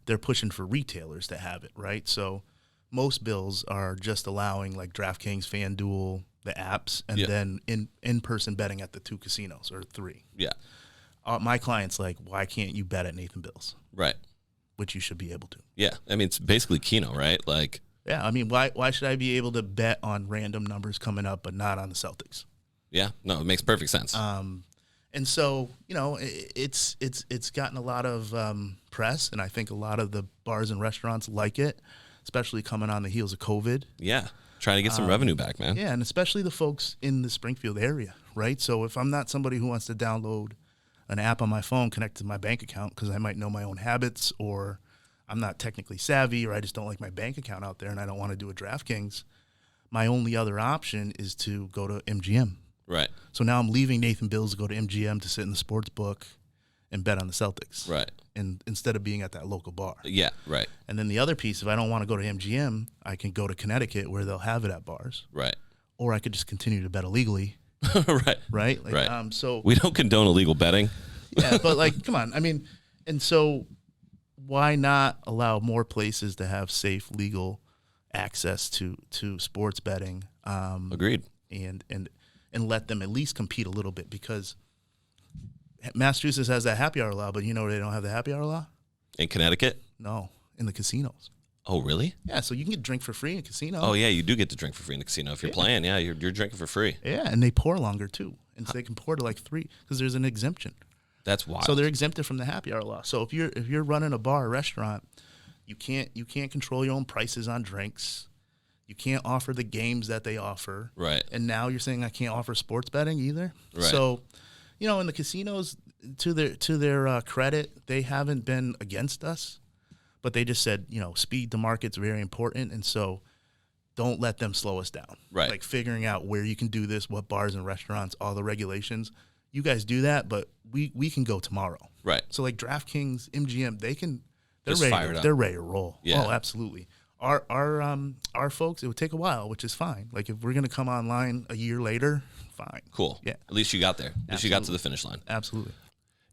[SPEAKER 1] they're pushing for retailers to have it, right? So most bills are just allowing like DraftKings, FanDuel, the apps, and then in-person betting at the 2 casinos or 3.
[SPEAKER 2] Yeah.
[SPEAKER 1] My client's like, why can't you bet at Nathan Bill's?
[SPEAKER 2] Right.
[SPEAKER 1] Which you should be able to.
[SPEAKER 2] Yeah. I mean, it's basically Keno, right? Like.
[SPEAKER 1] Yeah. I mean, why should I be able to bet on random numbers coming up, but not on the Celtics?
[SPEAKER 2] Yeah. No, it makes perfect sense.
[SPEAKER 1] And so, it's gotten a lot of press, and I think a lot of the bars and restaurants like it, especially coming on the heels of COVID.
[SPEAKER 2] Yeah. Trying to get some revenue back, man.
[SPEAKER 1] Yeah, and especially the folks in the Springfield area, right? So if I'm not somebody who wants to download an app on my phone connected to my bank account because I might know my own habits, or I'm not technically savvy, or I just don't like my bank account out there and I don't want to do a DraftKings, my only other option is to go to MGM.
[SPEAKER 2] Right.
[SPEAKER 1] So now I'm leaving Nathan Bill's to go to MGM to sit in the sports book and bet on the Celtics.
[SPEAKER 2] Right.
[SPEAKER 1] And instead of being at that local bar.
[SPEAKER 2] Yeah, right.
[SPEAKER 1] And then the other piece, if I don't want to go to MGM, I can go to Connecticut where they'll have it at bars.
[SPEAKER 2] Right.
[SPEAKER 1] Or I could just continue to bet illegally.
[SPEAKER 2] Right.
[SPEAKER 1] Right? Like,
[SPEAKER 2] right.
[SPEAKER 1] So
[SPEAKER 2] we don't condone illegal betting.
[SPEAKER 1] Yeah, but like, come on. I mean, and so why not allow more places to have safe, legal access to sports betting?
[SPEAKER 2] Agreed.
[SPEAKER 1] And let them at least compete a little bit, because Massachusetts has that happy hour law, but they don't have the happy hour law?
[SPEAKER 2] In Connecticut?
[SPEAKER 1] No, in the casinos.
[SPEAKER 2] Oh, really?
[SPEAKER 1] Yeah, so you can get drink for free in a casino.
[SPEAKER 2] Oh, yeah, you do get to drink for free in the casino. If you're playing, yeah, you're drinking for free.
[SPEAKER 1] Yeah, and they pour longer, too. And so they can pour to like 3 because there's an exemption.
[SPEAKER 2] That's wild.
[SPEAKER 1] So they're exempted from the happy hour law. So if you're running a bar or restaurant, you can't control your own prices on drinks. You can't offer the games that they offer.
[SPEAKER 2] Right.
[SPEAKER 1] And now you're saying I can't offer sports betting either.
[SPEAKER 2] Right.
[SPEAKER 1] So, in the casinos, to their credit, they haven't been against us, but they just said, speed to market's very important, and so don't let them slow us down.
[SPEAKER 2] Right.
[SPEAKER 1] Like figuring out where you can do this, what bars and restaurants, all the regulations. You guys do that, but we can go tomorrow.
[SPEAKER 2] Right.
[SPEAKER 1] So like DraftKings, MGM, they're
[SPEAKER 2] Just
[SPEAKER 1] ready.
[SPEAKER 2] fire it up.
[SPEAKER 1] They're ready to roll.
[SPEAKER 2] Yeah.
[SPEAKER 1] Oh, absolutely. Our folks, it would take a while, which is fine. Like if we're gonna come online a year later, fine.
[SPEAKER 2] Cool.
[SPEAKER 1] Yeah.
[SPEAKER 2] At least you got there. At least you got to the finish line.
[SPEAKER 1] Absolutely.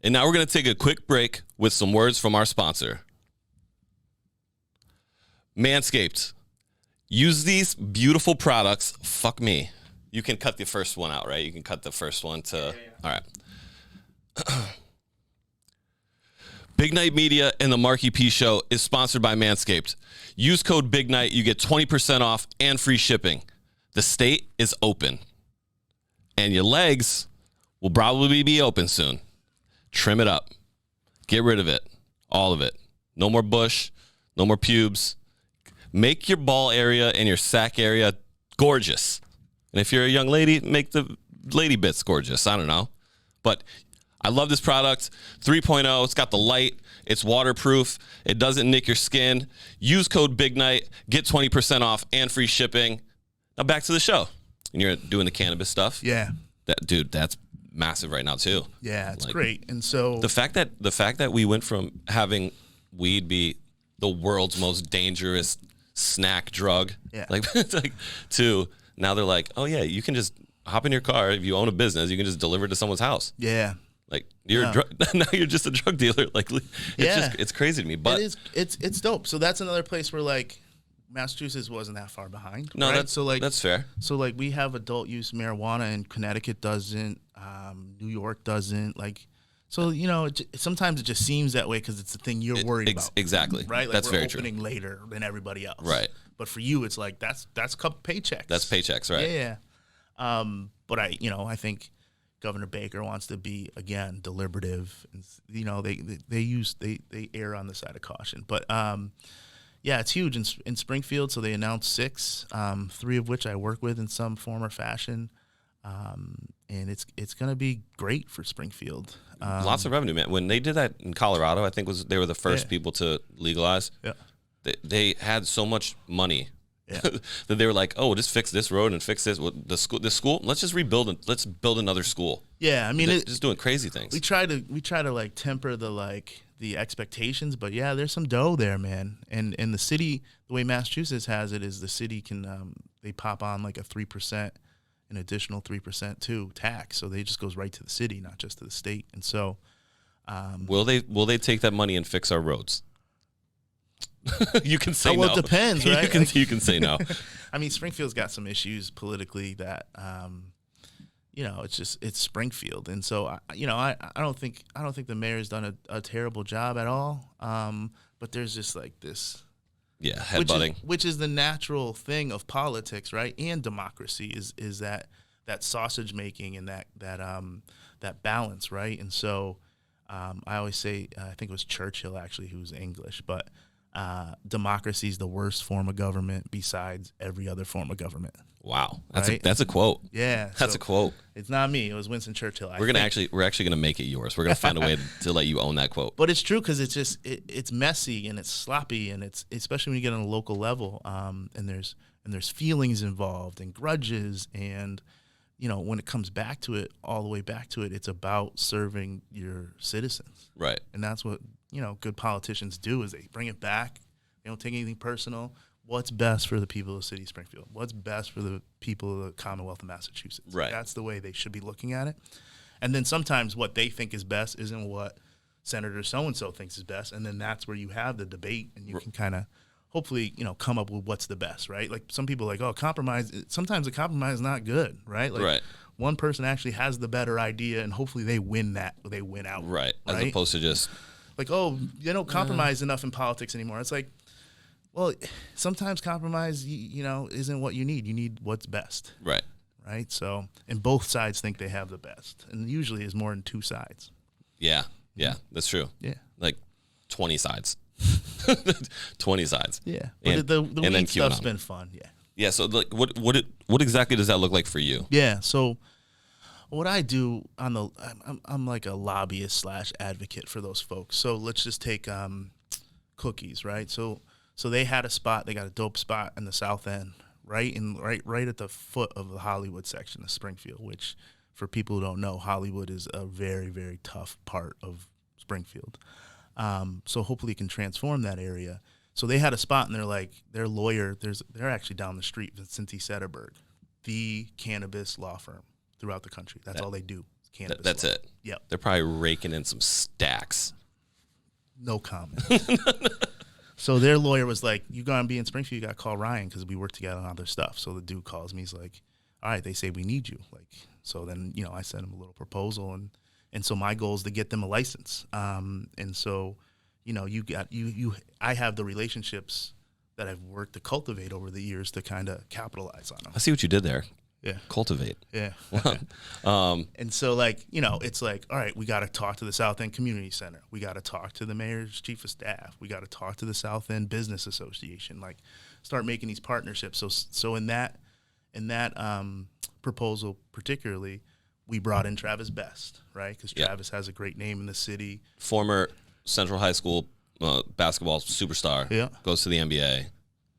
[SPEAKER 2] And now we're going to take a quick break with some words from our sponsor. Manscaped. Use these beautiful products. Fuck me. You can cut the first one out, right? You can cut the first one to... All right. Big Night Media and the Marckie P Show is sponsored by Manscaped. Use code Big Night. You get 20% off and free shipping. The state is open. And your legs will probably be open soon. Trim it up. Get rid of it. All of it. No more bush. No more pubes. Make your ball area and your sack area gorgeous. And if you're a young lady, make the lady bits gorgeous. I don't know. But I love this product. 3.0. It's got the light. It's waterproof. It doesn't nick your skin. Use code BIGNIGHT. Get 20% off and free shipping. Now back to the show. And you're doing the cannabis stuff.
[SPEAKER 1] Yeah.
[SPEAKER 2] That's massive right now too.
[SPEAKER 1] Yeah, it's great. And so
[SPEAKER 2] the fact that we went from having weed be the world's most dangerous snack drug, to now they're like, oh yeah, you can just hop in your car if you own a business, you can just deliver it to someone's house.
[SPEAKER 1] Yeah.
[SPEAKER 2] Like you're now you're just a drug dealer. Like it's crazy to me. But
[SPEAKER 1] it's dope. So that's another place where like Massachusetts wasn't that far behind.
[SPEAKER 2] No,
[SPEAKER 1] right?
[SPEAKER 2] that's fair.
[SPEAKER 1] So like we have adult use marijuana and Connecticut doesn't, New York doesn't. Like, so sometimes it just seems that way because it's the thing you're worried about.
[SPEAKER 2] Exactly.
[SPEAKER 1] Right. Like
[SPEAKER 2] that's
[SPEAKER 1] we're
[SPEAKER 2] very
[SPEAKER 1] opening
[SPEAKER 2] true.
[SPEAKER 1] later than everybody else.
[SPEAKER 2] Right.
[SPEAKER 1] But for you, it's like that's a couple paychecks.
[SPEAKER 2] That's paychecks, right?
[SPEAKER 1] Yeah. But I think Governor Baker wants to be again deliberative, and they err on the side of caution. But yeah, it's huge in Springfield. So they announced 6, 3 of which I work with in some form or fashion, and it's going to be great for Springfield.
[SPEAKER 2] Lots of revenue, man. When they did that in Colorado, I think they were the first people to legalize.
[SPEAKER 1] Yeah.
[SPEAKER 2] They had so much money
[SPEAKER 1] Yeah.
[SPEAKER 2] that they were like, oh, we'll just fix this road and fix this. Well, the school, let's just rebuild it. Let's build another school.
[SPEAKER 1] Yeah, I mean,
[SPEAKER 2] just doing crazy things.
[SPEAKER 1] We try to like temper the expectations, but yeah, there's some dough there, man. And the city, the way Massachusetts has it is the city can they pop on like a 3%, an additional 3% too tax, so they just goes right to the city, not just to the state. And so,
[SPEAKER 2] will they take that money and fix our roads? You can say
[SPEAKER 1] well,
[SPEAKER 2] no.
[SPEAKER 1] it depends, right?
[SPEAKER 2] You can say no.
[SPEAKER 1] I mean, Springfield's got some issues politically that, it's Springfield, and so I don't think the mayor's done a terrible job at all. But there's just like this,
[SPEAKER 2] headbutting,
[SPEAKER 1] which is the natural thing of politics, right? And democracy is that sausage making and that balance, right? And so I always say, I think it was Churchill actually who's English, but democracy is the worst form of government besides every other form of government.
[SPEAKER 2] Wow,
[SPEAKER 1] Right?
[SPEAKER 2] that's a quote.
[SPEAKER 1] Yeah,
[SPEAKER 2] That's a quote.
[SPEAKER 1] It's not me. It was Winston Churchill.
[SPEAKER 2] We're actually gonna make it yours. We're gonna find a way to let you own that quote.
[SPEAKER 1] But it's true because it's just it's messy and it's sloppy, and it's especially when you get on a local level, and there's feelings involved and grudges, and when it comes back to it, all the way back to it, it's about serving your citizens.
[SPEAKER 2] Right.
[SPEAKER 1] And that's what good politicians do, is they bring it back. They don't take anything personal. What's best for the people of the city of Springfield? What's best for the people of the Commonwealth of Massachusetts?
[SPEAKER 2] Right.
[SPEAKER 1] That's the way they should be looking at it. And then sometimes what they think is best isn't what Senator so-and-so thinks is best. And then that's where you have the debate, and you can kind of hopefully, come up with what's the best, right? Like some people are like, oh, compromise. Sometimes a compromise is not good, right? Like
[SPEAKER 2] Right.
[SPEAKER 1] one person actually has the better idea, and hopefully they win out.
[SPEAKER 2] Right. As
[SPEAKER 1] right?
[SPEAKER 2] opposed to just
[SPEAKER 1] Like, oh, they don't compromise enough in politics anymore. It's like, well, sometimes compromise, isn't what you need. You need what's best,
[SPEAKER 2] right.
[SPEAKER 1] right? So, and both sides think they have the best, and usually is more than two sides.
[SPEAKER 2] Yeah, that's true.
[SPEAKER 1] Yeah,
[SPEAKER 2] like 20 sides, 20 sides.
[SPEAKER 1] Yeah,
[SPEAKER 2] and,
[SPEAKER 1] but the
[SPEAKER 2] and
[SPEAKER 1] weed
[SPEAKER 2] then
[SPEAKER 1] stuff's
[SPEAKER 2] QAnon.
[SPEAKER 1] been fun. Yeah,
[SPEAKER 2] Yeah. So like, what exactly does that look like for you?
[SPEAKER 1] yeah. So, what I do I'm like a lobbyist / advocate for those folks. So let's just take cookies, right? So they had a spot. They got a dope spot in the South End, right at the foot of the Hollywood section of Springfield. Which, for people who don't know, Hollywood is a very, very tough part of Springfield. So hopefully, it can transform that area. So they had a spot, and they're like, their lawyer. They're actually down the street, Vincenti Sederberg, the cannabis law firm throughout the country. That's all they do. Cannabis.
[SPEAKER 2] That's
[SPEAKER 1] law.
[SPEAKER 2] it.
[SPEAKER 1] Yep.
[SPEAKER 2] They're probably raking in some stacks.
[SPEAKER 1] No comment. So their lawyer was like, "You gonna be in Springfield? You gotta call Ryan because we work together on other stuff." So the dude calls me. He's like, "All right, they say we need you." Like, so then I sent him a little proposal, and so my goal is to get them a license. And so, I have the relationships that I've worked to cultivate over the years to kind of capitalize on them.
[SPEAKER 2] I see what you did there.
[SPEAKER 1] Yeah.
[SPEAKER 2] Cultivate.
[SPEAKER 1] Yeah.
[SPEAKER 2] Um,
[SPEAKER 1] And so, it's like, all right, we got to talk to the South End Community Center. We got to talk to the mayor's chief of staff. We got to talk to the South End Business Association. Like, start making these partnerships. So in that proposal, particularly, we brought in Travis Best, right? Because Travis has a great name in the city.
[SPEAKER 2] former Central High School basketball superstar.
[SPEAKER 1] Yeah.
[SPEAKER 2] Goes to the NBA.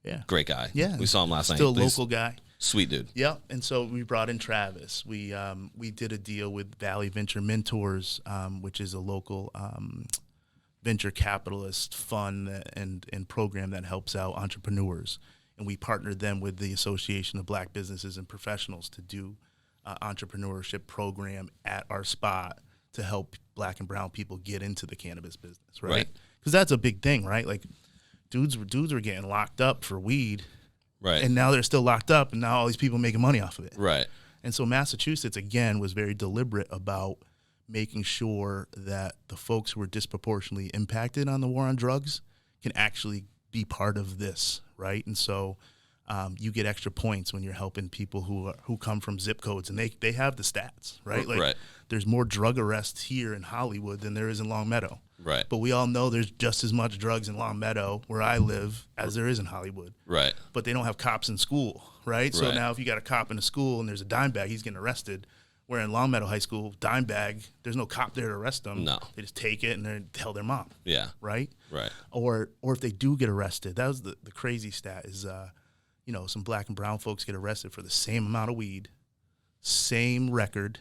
[SPEAKER 1] Yeah.
[SPEAKER 2] Great guy.
[SPEAKER 1] Yeah.
[SPEAKER 2] We saw him last night.
[SPEAKER 1] Still a
[SPEAKER 2] He's
[SPEAKER 1] local guy.
[SPEAKER 2] Sweet dude.
[SPEAKER 1] Yeah, and so we brought in Travis. We did a deal with Valley Venture Mentors, which is a local venture capitalist fund and program that helps out entrepreneurs. And we partnered them with the Association of Black Businesses and Professionals to do entrepreneurship program at our spot to help Black and brown people get into the cannabis business, right? Because that's a big thing, right? Like dudes were getting locked up for weed.
[SPEAKER 2] Right.
[SPEAKER 1] And now they're still locked up, and now all these people making money off of it.
[SPEAKER 2] Right.
[SPEAKER 1] And so Massachusetts, again, was very deliberate about making sure that the folks who were disproportionately impacted on the war on drugs can actually be part of this, right? And so you get extra points when you're helping people who come from zip codes, and they have the stats, right? Like there's more drug arrests here in Hollywood than there is in Longmeadow.
[SPEAKER 2] Right.
[SPEAKER 1] But we all know there's just as much drugs in Longmeadow, where I live, as there is in Hollywood.
[SPEAKER 2] Right.
[SPEAKER 1] But they don't have cops in school, right? So now if you got a cop in a school and there's a dime bag, he's getting arrested. Where in Longmeadow High School, dime bag, there's no cop there to arrest them.
[SPEAKER 2] No.
[SPEAKER 1] They just take it and they tell their mom.
[SPEAKER 2] Yeah.
[SPEAKER 1] Right?
[SPEAKER 2] Right.
[SPEAKER 1] Or if they do get arrested, that was the crazy stat is, some black and brown folks get arrested for the same amount of weed, same record,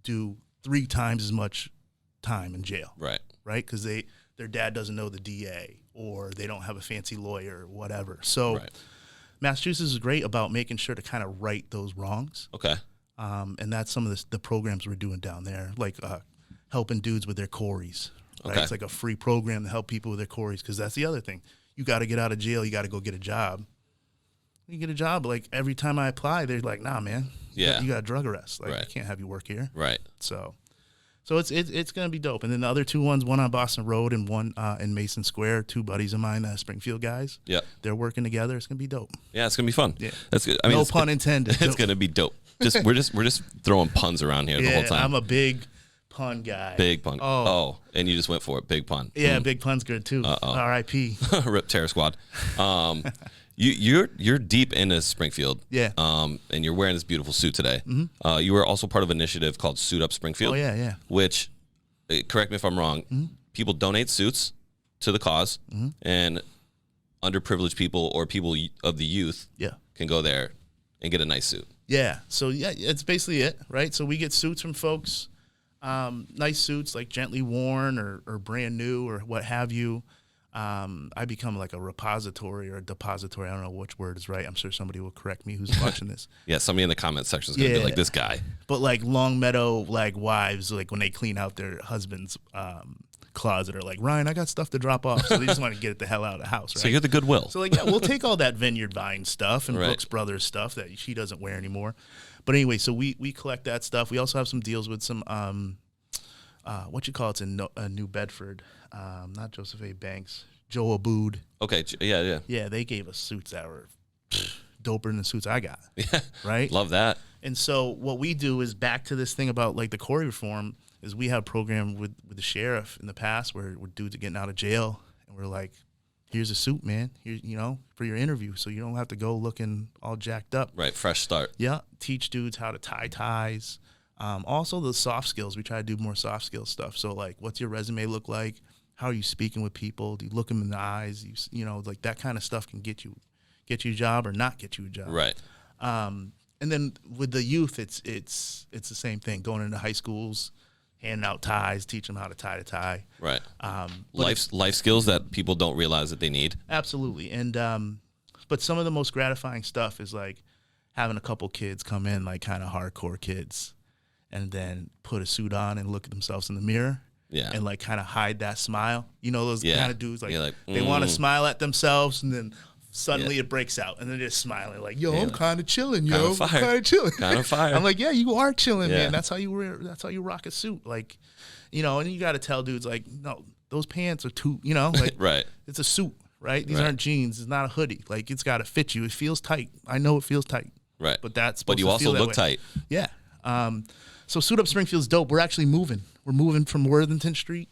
[SPEAKER 1] do 3 times as much time in jail.
[SPEAKER 2] Right.
[SPEAKER 1] Right? Because their dad doesn't know the DA or they don't have a fancy lawyer or whatever. So
[SPEAKER 2] Right.
[SPEAKER 1] Massachusetts is great about making sure to kind of right those wrongs.
[SPEAKER 2] Okay.
[SPEAKER 1] And that's some of the programs we're doing down there, like helping dudes with their Corys. Right?
[SPEAKER 2] Okay.
[SPEAKER 1] It's like a free program to help people with their Corys because that's the other thing. You got to get out of jail. You got to go get a job. You get a job, like every time I apply, they're like, nah, man.
[SPEAKER 2] Yeah.
[SPEAKER 1] You got a drug arrest. Like,
[SPEAKER 2] Right.
[SPEAKER 1] I can't have you work here.
[SPEAKER 2] Right.
[SPEAKER 1] So it's going to be dope. And then the other 2 ones, one on Boston Road and one in Mason Square, 2 buddies of mine, Springfield guys.
[SPEAKER 2] Yep.
[SPEAKER 1] They're working together. It's going to be dope.
[SPEAKER 2] Yeah, it's gonna be fun.
[SPEAKER 1] Yeah.
[SPEAKER 2] That's good. I mean,
[SPEAKER 1] No pun intended.
[SPEAKER 2] It's gonna be dope. We're just throwing puns around here the whole time.
[SPEAKER 1] I'm a big pun guy.
[SPEAKER 2] Big pun.
[SPEAKER 1] Oh.
[SPEAKER 2] And you just went for it. Big pun.
[SPEAKER 1] Yeah, big pun's good too. R.I.P.
[SPEAKER 2] Rip Terror Squad. You're deep into Springfield.
[SPEAKER 1] Yeah.
[SPEAKER 2] And you're wearing this beautiful suit today. Mm-hmm. You were also part of an initiative called Suit Up Springfield.
[SPEAKER 1] Oh yeah.
[SPEAKER 2] Which, correct me if I'm wrong, people donate suits to the cause, and underprivileged people or people of the youth can go there and get a nice suit.
[SPEAKER 1] Yeah. So yeah, it's basically it, right? So we get suits from folks, nice suits like gently worn or brand new or what have you. I become like a repository or a depository. I don't know which word is right. I'm sure somebody will correct me who's watching this.
[SPEAKER 2] Yeah, somebody in the comment section is going to be like, this guy.
[SPEAKER 1] But like Longmeadow, like wives, like when they clean out their husband's closet are like, Ryan, I got stuff to drop off. So they just want to get it the hell out of the house, right?
[SPEAKER 2] So you're the Goodwill.
[SPEAKER 1] So like, yeah, we'll take all that Vineyard Vine stuff and
[SPEAKER 2] Right.
[SPEAKER 1] Brooks Brothers stuff that she doesn't wear anymore. But anyway, so we collect that stuff. We also have some deals with some, it's in New Bedford, not Joseph A. Banks, Joe Abood.
[SPEAKER 2] Okay, yeah.
[SPEAKER 1] Yeah, they gave us suits that were doper than the suits I got.
[SPEAKER 2] Yeah.
[SPEAKER 1] Right?
[SPEAKER 2] Love that.
[SPEAKER 1] And so what we do is back to this thing about like the Corey reform is we have a program with the sheriff in the past where dudes are getting out of jail and we're like, here's a suit, man, here, for your interview. So you don't have to go looking all jacked up.
[SPEAKER 2] Right, fresh start.
[SPEAKER 1] Yeah. Teach dudes how to tie ties. Also the soft skills. We try to do more soft skills stuff. So like, what's your resume look like? How are you speaking with people? Do you look them in the eyes? Like that kind of stuff can get you a job or not get you a job.
[SPEAKER 2] Right.
[SPEAKER 1] And then with the youth, it's the same thing. Going into high schools, handing out ties, teach them how to tie to tie.
[SPEAKER 2] Right. Life skills that people don't realize that they need.
[SPEAKER 1] Absolutely. And but some of the most gratifying stuff is like having a couple kids come in, like kind of hardcore kids, and then put a suit on and look at themselves in the mirror.
[SPEAKER 2] Yeah.
[SPEAKER 1] And like kind of hide that smile. Those kind of dudes like,
[SPEAKER 2] like
[SPEAKER 1] they want to smile at themselves and then suddenly it breaks out and they're just smiling like, yo, I'm kind of chilling, yo. I'm kind of chilling.
[SPEAKER 2] Kind of fire.
[SPEAKER 1] I'm like, yeah, you are chilling, man. That's how you rock a suit. Like, and you got to tell dudes like, no, those pants are too, like
[SPEAKER 2] right.
[SPEAKER 1] It's a suit, right? These aren't jeans. It's not a hoodie. Like it's got to fit you. It feels tight. I know it feels tight.
[SPEAKER 2] Right.
[SPEAKER 1] But
[SPEAKER 2] you also look tight.
[SPEAKER 1] Yeah. So Suit Up Springfield's dope. We're actually moving. We're moving from Worthington Street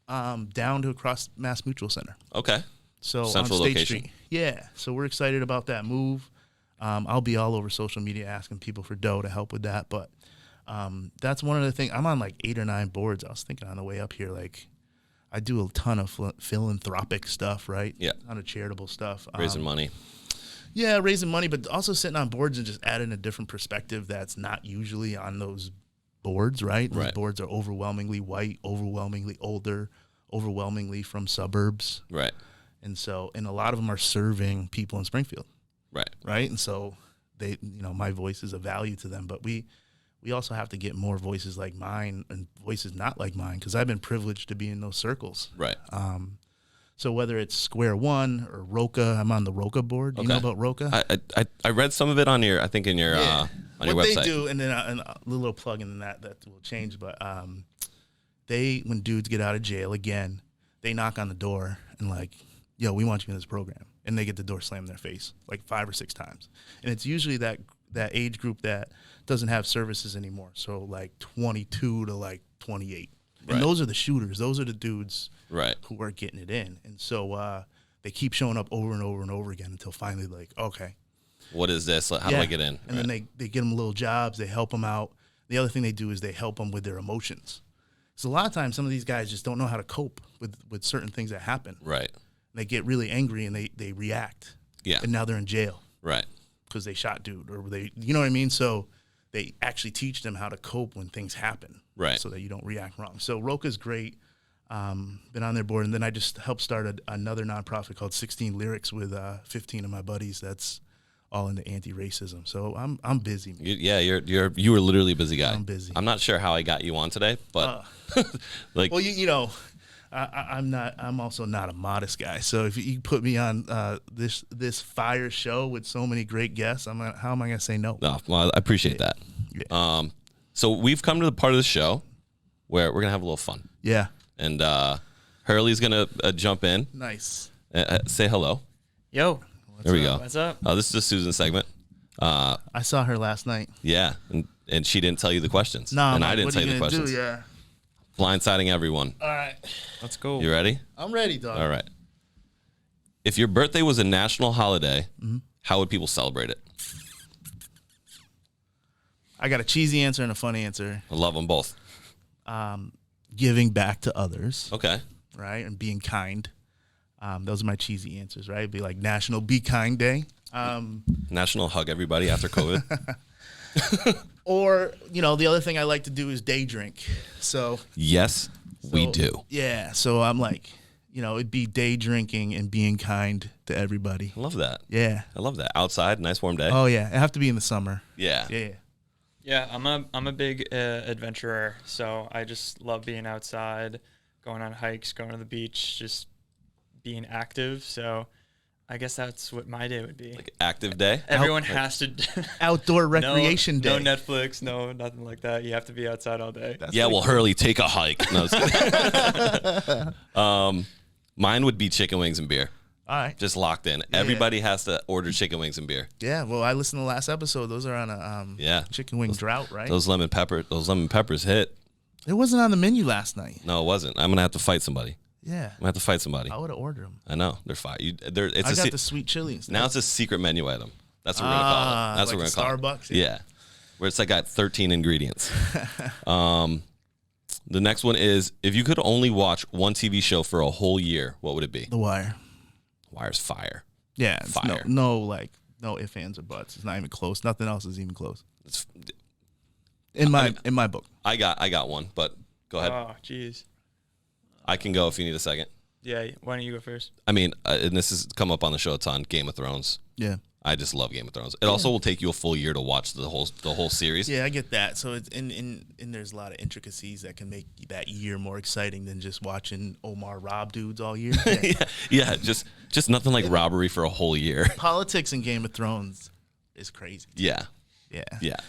[SPEAKER 1] down to across Mass Mutual Center.
[SPEAKER 2] Okay.
[SPEAKER 1] So
[SPEAKER 2] Central
[SPEAKER 1] on State
[SPEAKER 2] location.
[SPEAKER 1] Street. Yeah. So we're excited about that move. I'll be all over social media asking people for dough to help with that. But that's one of the things. I'm on like 8 or 9 boards. I was thinking on the way up here, like I do a ton of philanthropic stuff, right?
[SPEAKER 2] Yeah.
[SPEAKER 1] A ton of charitable stuff.
[SPEAKER 2] Raising money.
[SPEAKER 1] Yeah, raising money, but also sitting on boards and just adding a different perspective that's not usually on those boards, right? Those boards are overwhelmingly white, overwhelmingly older, overwhelmingly from suburbs.
[SPEAKER 2] Right.
[SPEAKER 1] And a lot of them are serving people in Springfield.
[SPEAKER 2] Right.
[SPEAKER 1] Right. And so they, my voice is of value to them, but we also have to get more voices like mine and voices not like mine because I've been privileged to be in those circles.
[SPEAKER 2] Right.
[SPEAKER 1] So whether it's Square One or Roca, I'm on the Roca board. Do you know about Roca?
[SPEAKER 2] I read some of it on your, I think in your on your website. What
[SPEAKER 1] they do, and then a little plug in that will change. But when dudes get out of jail again, they knock on the door and like, yo, we want you in this program, and they get the door slammed in their face like 5 or 6 times, and it's usually that age group that doesn't have services anymore. So like 22 to like 28. And those are the shooters. Those are the dudes who are getting it in. And so they keep showing up over and over and over again until finally like, okay.
[SPEAKER 2] What is this? How do I get in?
[SPEAKER 1] And then they get them little jobs. They help them out. The other thing they do is they help them with their emotions. So a lot of times, some of these guys just don't know how to cope with certain things that happen.
[SPEAKER 2] Right.
[SPEAKER 1] They get really angry and they react.
[SPEAKER 2] Yeah.
[SPEAKER 1] And now they're in jail.
[SPEAKER 2] Right.
[SPEAKER 1] Because they shot dude or you know what I mean? So they actually teach them how to cope when things happen.
[SPEAKER 2] Right.
[SPEAKER 1] So that you don't react wrong. So Roka's great. Been on their board. And then I just helped start another nonprofit called 16 Lyrics with 15 of my buddies. That's all into anti-racism. So I'm busy. Man.
[SPEAKER 2] You were literally a busy guy.
[SPEAKER 1] I'm busy.
[SPEAKER 2] I'm not sure how I got you on today, but like,
[SPEAKER 1] well, you know, I'm also not a modest guy. So if you put me on this fire show with so many great guests, how am I going to say no?
[SPEAKER 2] No, well, I appreciate that.
[SPEAKER 1] Yeah.
[SPEAKER 2] So we've come to the part of the show where we're gonna have a little fun.
[SPEAKER 1] Yeah.
[SPEAKER 2] And Hurley's gonna jump in.
[SPEAKER 1] Nice.
[SPEAKER 2] Say hello.
[SPEAKER 3] Yo.
[SPEAKER 2] There we go.
[SPEAKER 3] What's up?
[SPEAKER 2] This is a Susan segment.
[SPEAKER 1] I saw her last night.
[SPEAKER 2] Yeah, and she didn't tell you the questions.
[SPEAKER 1] No,
[SPEAKER 2] and I didn't tell you the questions.
[SPEAKER 1] Yeah.
[SPEAKER 2] Blindsiding everyone.
[SPEAKER 1] All right.
[SPEAKER 3] Let's go.
[SPEAKER 2] You ready?
[SPEAKER 1] I'm ready, dog.
[SPEAKER 2] All right. If your birthday was a national holiday, how would people celebrate it?
[SPEAKER 1] I got a cheesy answer and a funny answer.
[SPEAKER 2] I love them both.
[SPEAKER 1] Giving back to others.
[SPEAKER 2] Okay.
[SPEAKER 1] Right? And being kind. Those are my cheesy answers, right? It'd be like National Be Kind Day.
[SPEAKER 2] National Hug Everybody after COVID.
[SPEAKER 1] Or, you know, the other thing I like to do is day drink. So
[SPEAKER 2] Yes, we do.
[SPEAKER 1] Yeah. So I'm like, you know, it'd be day drinking and being kind to everybody.
[SPEAKER 2] I love that.
[SPEAKER 1] Yeah.
[SPEAKER 2] I love that. Outside, nice warm day.
[SPEAKER 1] Oh, yeah. It'd have to be in the summer.
[SPEAKER 2] Yeah.
[SPEAKER 1] Yeah.
[SPEAKER 3] Yeah, I'm a big adventurer, so I just love being outside, going on hikes, going to the beach, just being active. So I guess that's what my day would be.
[SPEAKER 2] Like active day.
[SPEAKER 3] Everyone has to
[SPEAKER 1] Outdoor recreation day.
[SPEAKER 3] No Netflix, no nothing like that. You have to be outside all day.
[SPEAKER 2] Hurley, take a hike. No, mine would be chicken wings and beer.
[SPEAKER 1] All right.
[SPEAKER 2] Just locked in.
[SPEAKER 1] Yeah.
[SPEAKER 2] Everybody has to order chicken wings and beer.
[SPEAKER 1] Yeah. Well, I listened to the last episode. Those are on a chicken wing drought, right?
[SPEAKER 2] Those lemon peppers hit.
[SPEAKER 1] It wasn't on the menu last night.
[SPEAKER 2] No, it wasn't. I'm gonna have to fight somebody.
[SPEAKER 1] Yeah.
[SPEAKER 2] I'm gonna have to fight somebody.
[SPEAKER 1] I would have ordered them.
[SPEAKER 2] I know they're fire.
[SPEAKER 1] I got the sweet chili instead.
[SPEAKER 2] Now it's a secret menu item. That's what we're gonna call it. That's
[SPEAKER 1] like
[SPEAKER 2] what we're gonna call it.
[SPEAKER 1] Starbucks.
[SPEAKER 2] Yeah, where it's like got 13 ingredients. The next one is if you could only watch one TV show for a whole year, what would it be?
[SPEAKER 1] The Wire.
[SPEAKER 2] Wire's fire.
[SPEAKER 1] Yeah. It's
[SPEAKER 2] Fire.
[SPEAKER 1] no ifs, ands, or buts. It's not even close. Nothing else is even close.
[SPEAKER 2] It's,
[SPEAKER 1] In my book.
[SPEAKER 2] I got one, but go ahead.
[SPEAKER 3] Oh, jeez.
[SPEAKER 2] I can go if you need a second.
[SPEAKER 3] Yeah, why don't you go first?
[SPEAKER 2] I mean, and this has come up on the show a ton. Game of Thrones.
[SPEAKER 1] Yeah.
[SPEAKER 2] I just love Game of Thrones. It also will take you a full year to watch the whole series.
[SPEAKER 1] Yeah, I get that. So it's and there's a lot of intricacies that can make that year more exciting than just watching Omar rob dudes all year.
[SPEAKER 2] Yeah, just nothing like robbery for a whole year.
[SPEAKER 1] Politics in Game of Thrones is crazy.
[SPEAKER 2] Yeah,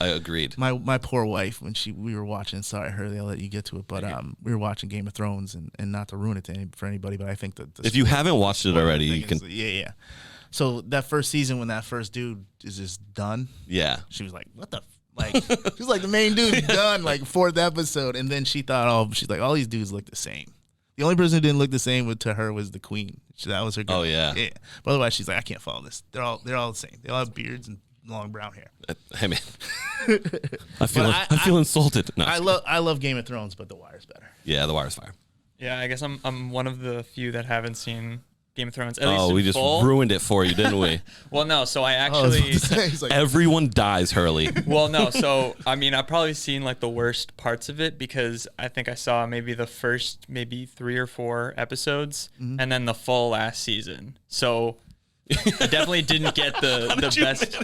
[SPEAKER 2] I agreed.
[SPEAKER 1] My poor wife, when we were watching, sorry, Hurley, I'll let you get to it, but we were watching Game of Thrones, and not to ruin it for anybody, but I think that
[SPEAKER 2] if you haven't watched it already, you can.
[SPEAKER 1] Yeah. So that first season, when that first dude is just done,
[SPEAKER 2] Yeah,
[SPEAKER 1] she was like, "What the." She's like, the main dude's done, like, fourth episode. And then she thought, she's like, all these dudes look the same. The only person who didn't look the same to her was the queen. That was her girl.
[SPEAKER 2] Oh, yeah.
[SPEAKER 1] But otherwise, she's like, I can't follow this. They're all the same. They all have beards and long brown hair.
[SPEAKER 2] I mean, I feel insulted. No,
[SPEAKER 1] I love Game of Thrones, but The Wire's better.
[SPEAKER 2] Yeah, The Wire's fire.
[SPEAKER 3] Yeah, I guess I'm one of the few that haven't seen Game of Thrones. At least
[SPEAKER 2] We just ruined it for you, didn't we?
[SPEAKER 3] Well, no. So I actually.
[SPEAKER 1] He's like,
[SPEAKER 2] Everyone dies, Hurley.
[SPEAKER 3] Well, no. So I mean, I've probably seen like the worst parts of it because I think I saw maybe the first 3 or 4 episodes, and then the full last season. So I definitely didn't get the best.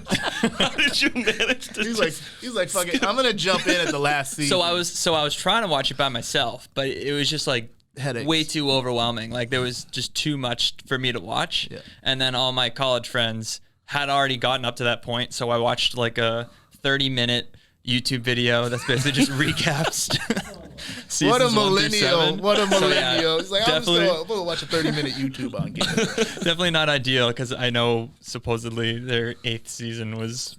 [SPEAKER 2] How did you manage to?
[SPEAKER 1] he's like, fuck it. I'm gonna jump in at the last season.
[SPEAKER 3] So I was trying to watch it by myself, but it was just like
[SPEAKER 1] Headaches.
[SPEAKER 3] way too overwhelming. Like there was just too much for me to watch.
[SPEAKER 1] Yeah.
[SPEAKER 3] And then all my college friends had already gotten up to that point, so I watched like a 30-minute YouTube video that's basically just recaps.
[SPEAKER 1] What a
[SPEAKER 3] seasons 1 through
[SPEAKER 1] millennial.
[SPEAKER 3] 7.
[SPEAKER 1] What a
[SPEAKER 3] So,
[SPEAKER 1] millennial. He's like, I'm
[SPEAKER 3] definitely-
[SPEAKER 1] going to watch a 30-minute YouTube on Game of Thrones.
[SPEAKER 3] Definitely not ideal because I know supposedly their 8th season was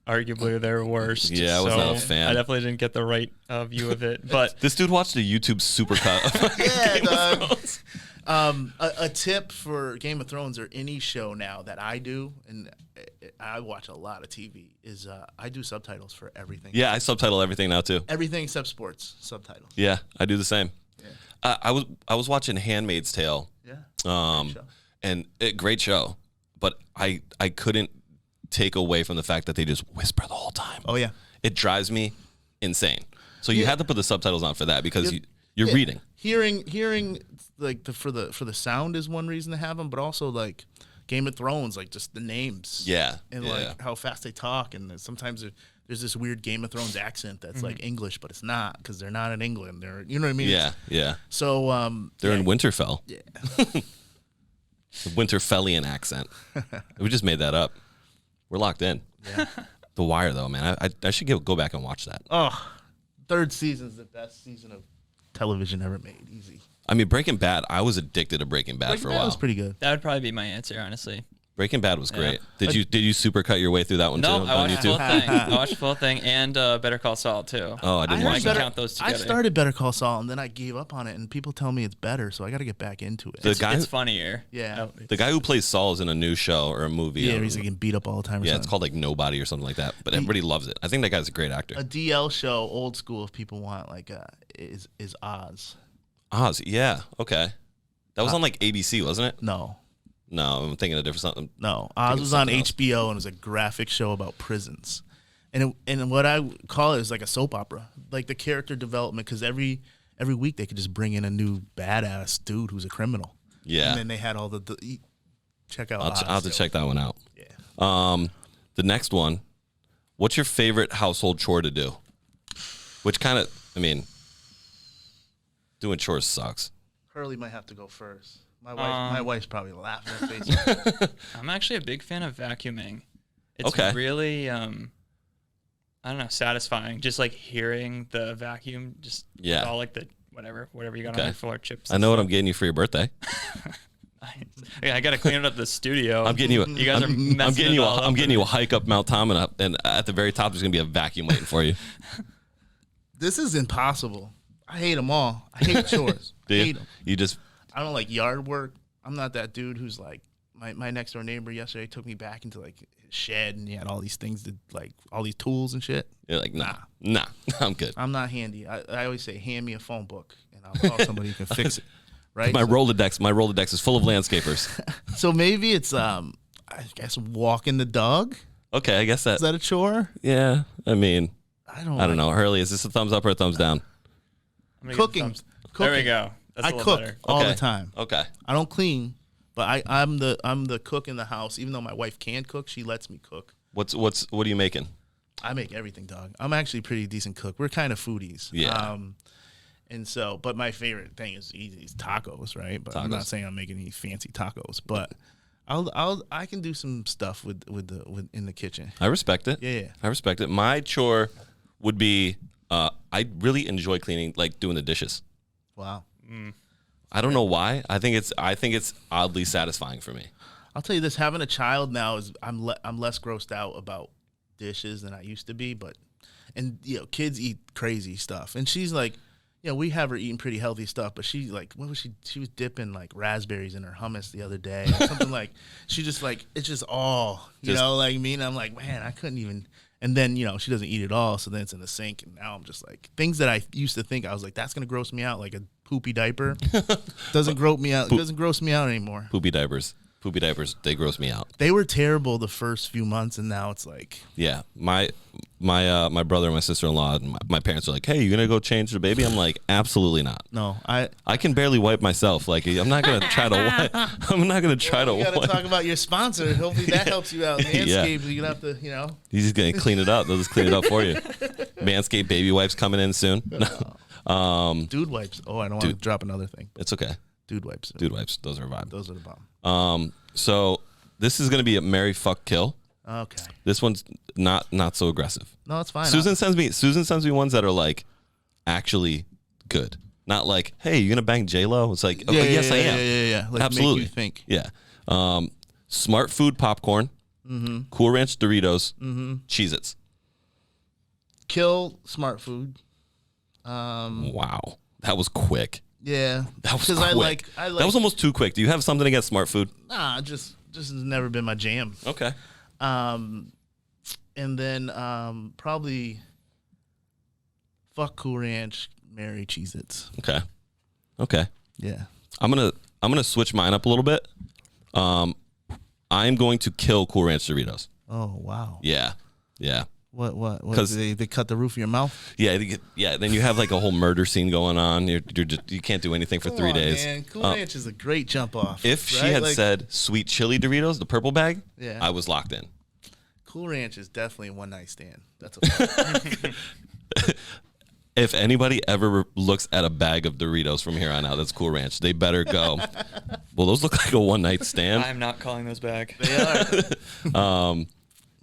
[SPEAKER 3] arguably their worst.
[SPEAKER 2] Yeah, I was not a fan.
[SPEAKER 3] I definitely didn't get the right view of it. But
[SPEAKER 2] This dude watched a YouTube supercut.
[SPEAKER 1] Yeah, dog. A tip for Game of Thrones or any show now that I do, and I watch a lot of TV, is I do subtitles for everything.
[SPEAKER 2] Yeah, I subtitle everything now too.
[SPEAKER 1] Everything except sports subtitles.
[SPEAKER 2] Yeah, I do the same.
[SPEAKER 1] Yeah.
[SPEAKER 2] I was watching Handmaid's Tale.
[SPEAKER 1] Yeah.
[SPEAKER 2] Great show. And great show, but I couldn't take away from the fact that they just whisper the whole time.
[SPEAKER 1] Oh yeah.
[SPEAKER 2] It drives me insane. So you had to put the subtitles on for that because you're reading.
[SPEAKER 1] Hearing like for the sound is one reason to have them, but also like Game of Thrones, like just the names.
[SPEAKER 2] Yeah.
[SPEAKER 1] And like how fast they talk, and sometimes there's this weird Game of Thrones accent that's like English, but it's not because they're not in England. They're, you know what I mean?
[SPEAKER 2] Yeah, yeah.
[SPEAKER 1] So
[SPEAKER 2] they're in Winterfell.
[SPEAKER 1] Yeah.
[SPEAKER 2] The Winterfellian accent. We just made that up. We're locked in.
[SPEAKER 1] Yeah.
[SPEAKER 2] The Wire, though, man. I should go back and watch that.
[SPEAKER 1] Oh, third season's the best season of television ever made. Easy.
[SPEAKER 2] I mean, Breaking Bad, I was addicted to Breaking Bad for a while.
[SPEAKER 1] That was pretty good.
[SPEAKER 3] That would probably be my answer, honestly.
[SPEAKER 2] Breaking Bad was great. Did you supercut your way through that one
[SPEAKER 3] No,
[SPEAKER 2] too
[SPEAKER 3] I
[SPEAKER 2] on
[SPEAKER 3] watched the
[SPEAKER 2] YouTube?
[SPEAKER 3] full thing. I watched the full thing and Better Call Saul too.
[SPEAKER 2] Oh, I didn't
[SPEAKER 1] I
[SPEAKER 2] watch
[SPEAKER 1] heard
[SPEAKER 2] that.
[SPEAKER 3] Count those
[SPEAKER 1] I
[SPEAKER 3] together.
[SPEAKER 1] started Better Call Saul, and then I gave up on it, and people tell me it's better, so I got to get back into it.
[SPEAKER 3] It's funnier.
[SPEAKER 1] Yeah.
[SPEAKER 3] Oh,
[SPEAKER 2] The guy who plays Saul is in a new show or a movie.
[SPEAKER 1] Yeah, he's like getting beat up all the time. Or
[SPEAKER 2] Yeah,
[SPEAKER 1] something.
[SPEAKER 2] it's called like Nobody or something like that. But everybody loves it. I think that guy's a great actor.
[SPEAKER 1] A DL show, old school, if people want, like is Oz.
[SPEAKER 2] Oz, yeah, okay. That was on like ABC, wasn't it?
[SPEAKER 1] No,
[SPEAKER 2] No, I'm thinking of different something.
[SPEAKER 1] no. Oz was on HBO, and it was a graphic show about prisons. And what I call it is like a soap opera, like the character development, because every week they could just bring in a new badass dude who's a criminal.
[SPEAKER 2] Yeah.
[SPEAKER 1] And then they had all check out Oz.
[SPEAKER 2] I'll have to check that one out.
[SPEAKER 1] Yeah.
[SPEAKER 2] The next one, what's your favorite household chore to do? Which kind of, I mean, doing chores sucks.
[SPEAKER 1] Hurley might have to go first. My wife's probably laughing at face.
[SPEAKER 3] I'm actually a big fan of vacuuming. It's
[SPEAKER 2] Okay.
[SPEAKER 3] really I don't know, satisfying. Just like hearing the vacuum, just
[SPEAKER 2] Yeah.
[SPEAKER 3] all like the whatever you got
[SPEAKER 2] Okay.
[SPEAKER 3] on your floor, chips.
[SPEAKER 2] I know what I'm getting you for your birthday.
[SPEAKER 3] I got to clean it up the studio.
[SPEAKER 2] I'm getting you.
[SPEAKER 3] You guys are messing
[SPEAKER 2] I'm getting you.
[SPEAKER 3] it all up
[SPEAKER 2] I'm getting you a
[SPEAKER 3] for me.
[SPEAKER 2] hike up Mount Tom, and at the very top there's gonna be a vacuum waiting for you.
[SPEAKER 1] This is impossible. I hate them all. I hate chores.
[SPEAKER 2] Do
[SPEAKER 1] I
[SPEAKER 2] you?
[SPEAKER 1] hate them.
[SPEAKER 2] You just
[SPEAKER 1] I don't like yard work. I'm not that dude who's like my next door neighbor yesterday took me back into like his shed, and he had all these things to like all these tools and shit.
[SPEAKER 2] you're like nah, I'm good.
[SPEAKER 1] I'm not handy. I always say hand me a phone book and I'll call somebody who can fix it. Right?
[SPEAKER 2] My Rolodex is full of landscapers.
[SPEAKER 1] So maybe it's I guess walking the dog.
[SPEAKER 2] Okay, I guess
[SPEAKER 1] Is that a chore?
[SPEAKER 2] yeah. I mean,
[SPEAKER 1] I don't
[SPEAKER 2] I don't know. Hurley, is this a thumbs up or a thumbs down?
[SPEAKER 3] I'm gonna give it
[SPEAKER 1] Cooking.
[SPEAKER 3] thumbs. There we
[SPEAKER 1] Cooking.
[SPEAKER 3] go. That's a
[SPEAKER 1] I
[SPEAKER 3] little
[SPEAKER 1] cook
[SPEAKER 3] better.
[SPEAKER 1] all
[SPEAKER 2] Okay.
[SPEAKER 1] the time.
[SPEAKER 2] Okay.
[SPEAKER 1] I don't clean, but I'm the cook in the house. Even though my wife can cook, she lets me cook.
[SPEAKER 2] What are you making?
[SPEAKER 1] I make everything, dog. I'm actually a pretty decent cook. We're kind of foodies.
[SPEAKER 2] Yeah.
[SPEAKER 1] And so, but my favorite thing is tacos, right? But I'm not
[SPEAKER 2] Tacos.
[SPEAKER 1] saying I'm making any fancy tacos, but I can do some stuff with in the kitchen.
[SPEAKER 2] I respect it.
[SPEAKER 1] Yeah.
[SPEAKER 2] I respect it. My chore would be I really enjoy cleaning, like doing the dishes.
[SPEAKER 1] Wow.
[SPEAKER 2] I don't know why. I think it's oddly satisfying for me.
[SPEAKER 1] I'll tell you this: having a child now is I'm less grossed out about dishes than I used to be. But kids eat crazy stuff, and she's like, we have her eating pretty healthy stuff, but she like, what was she? She was dipping like raspberries in her hummus the other day, or something like. She just like it's just all like me, and I'm like, man, I couldn't even. And then she doesn't eat it all, so then it's in the sink, and now I'm just like things that I used to think I was like that's gonna gross me out, like a poopy diaper, doesn't gross me out. It doesn't gross me out anymore.
[SPEAKER 2] Poopy diapers, they gross me out.
[SPEAKER 1] They were terrible the first few months, and now it's like
[SPEAKER 2] Yeah, my brother and my sister-in-law and my parents are like, "Hey, you gonna go change the baby?" I'm like, "Absolutely not.
[SPEAKER 1] no,
[SPEAKER 2] I can barely wipe myself. Like, I'm not gonna try to wipe. I'm not gonna try to
[SPEAKER 1] You got to
[SPEAKER 2] wipe.
[SPEAKER 1] talk about your sponsor. Hopefully that helps you out. Manscaped, you're gonna have to,
[SPEAKER 2] He's just gonna clean it up. They'll just clean it up for you. Manscaped baby wipes coming in soon.
[SPEAKER 1] dude wipes. Oh, I don't want to drop another thing.
[SPEAKER 2] It's okay.
[SPEAKER 1] Dude wipes.
[SPEAKER 2] Dude wipes. Those are a vibe.
[SPEAKER 1] Those are the bomb.
[SPEAKER 2] So this is gonna be a marry, fuck, kill.
[SPEAKER 1] Okay.
[SPEAKER 2] This one's not so aggressive.
[SPEAKER 1] No, it's fine.
[SPEAKER 2] Susan sends me ones that are like actually good. Not like, hey, you gonna bang J-Lo? It's like, okay, yes, I am.
[SPEAKER 1] Yeah. Like
[SPEAKER 2] Absolutely.
[SPEAKER 1] Make you think.
[SPEAKER 2] Yeah. Smart food popcorn, Cool Ranch Doritos, Cheez-Its.
[SPEAKER 1] Kill smart food.
[SPEAKER 2] Wow. That was quick.
[SPEAKER 1] Yeah,
[SPEAKER 2] That was
[SPEAKER 1] because
[SPEAKER 2] quick.
[SPEAKER 1] I like.
[SPEAKER 2] That was almost too quick. Do you have something against smart food?
[SPEAKER 1] Nah, just has never been my jam.
[SPEAKER 2] Okay.
[SPEAKER 1] And then probably fuck Cool Ranch, marry Cheez-Its.
[SPEAKER 2] Okay.
[SPEAKER 1] Yeah.
[SPEAKER 2] I'm gonna switch mine up a little bit. I'm going to kill Cool Ranch Doritos.
[SPEAKER 1] Oh wow.
[SPEAKER 2] Yeah.
[SPEAKER 1] What?
[SPEAKER 2] 'Cause-
[SPEAKER 1] They cut the roof of your mouth?
[SPEAKER 2] Yeah. Then you have like a whole murder scene going on. You can't do anything for 3 days.
[SPEAKER 1] Man, Cool Ranch is a great jump off.
[SPEAKER 2] If she
[SPEAKER 1] right?
[SPEAKER 2] had
[SPEAKER 1] Like,
[SPEAKER 2] said sweet chili Doritos, the purple bag,
[SPEAKER 1] Yeah.
[SPEAKER 2] I was locked in.
[SPEAKER 1] Cool Ranch is definitely a one night stand. That's a
[SPEAKER 2] If anybody ever looks at a bag of Doritos from here on out, that's Cool Ranch. They better go. Well, those look like a one night stand.
[SPEAKER 3] I'm not calling those back.
[SPEAKER 1] they are.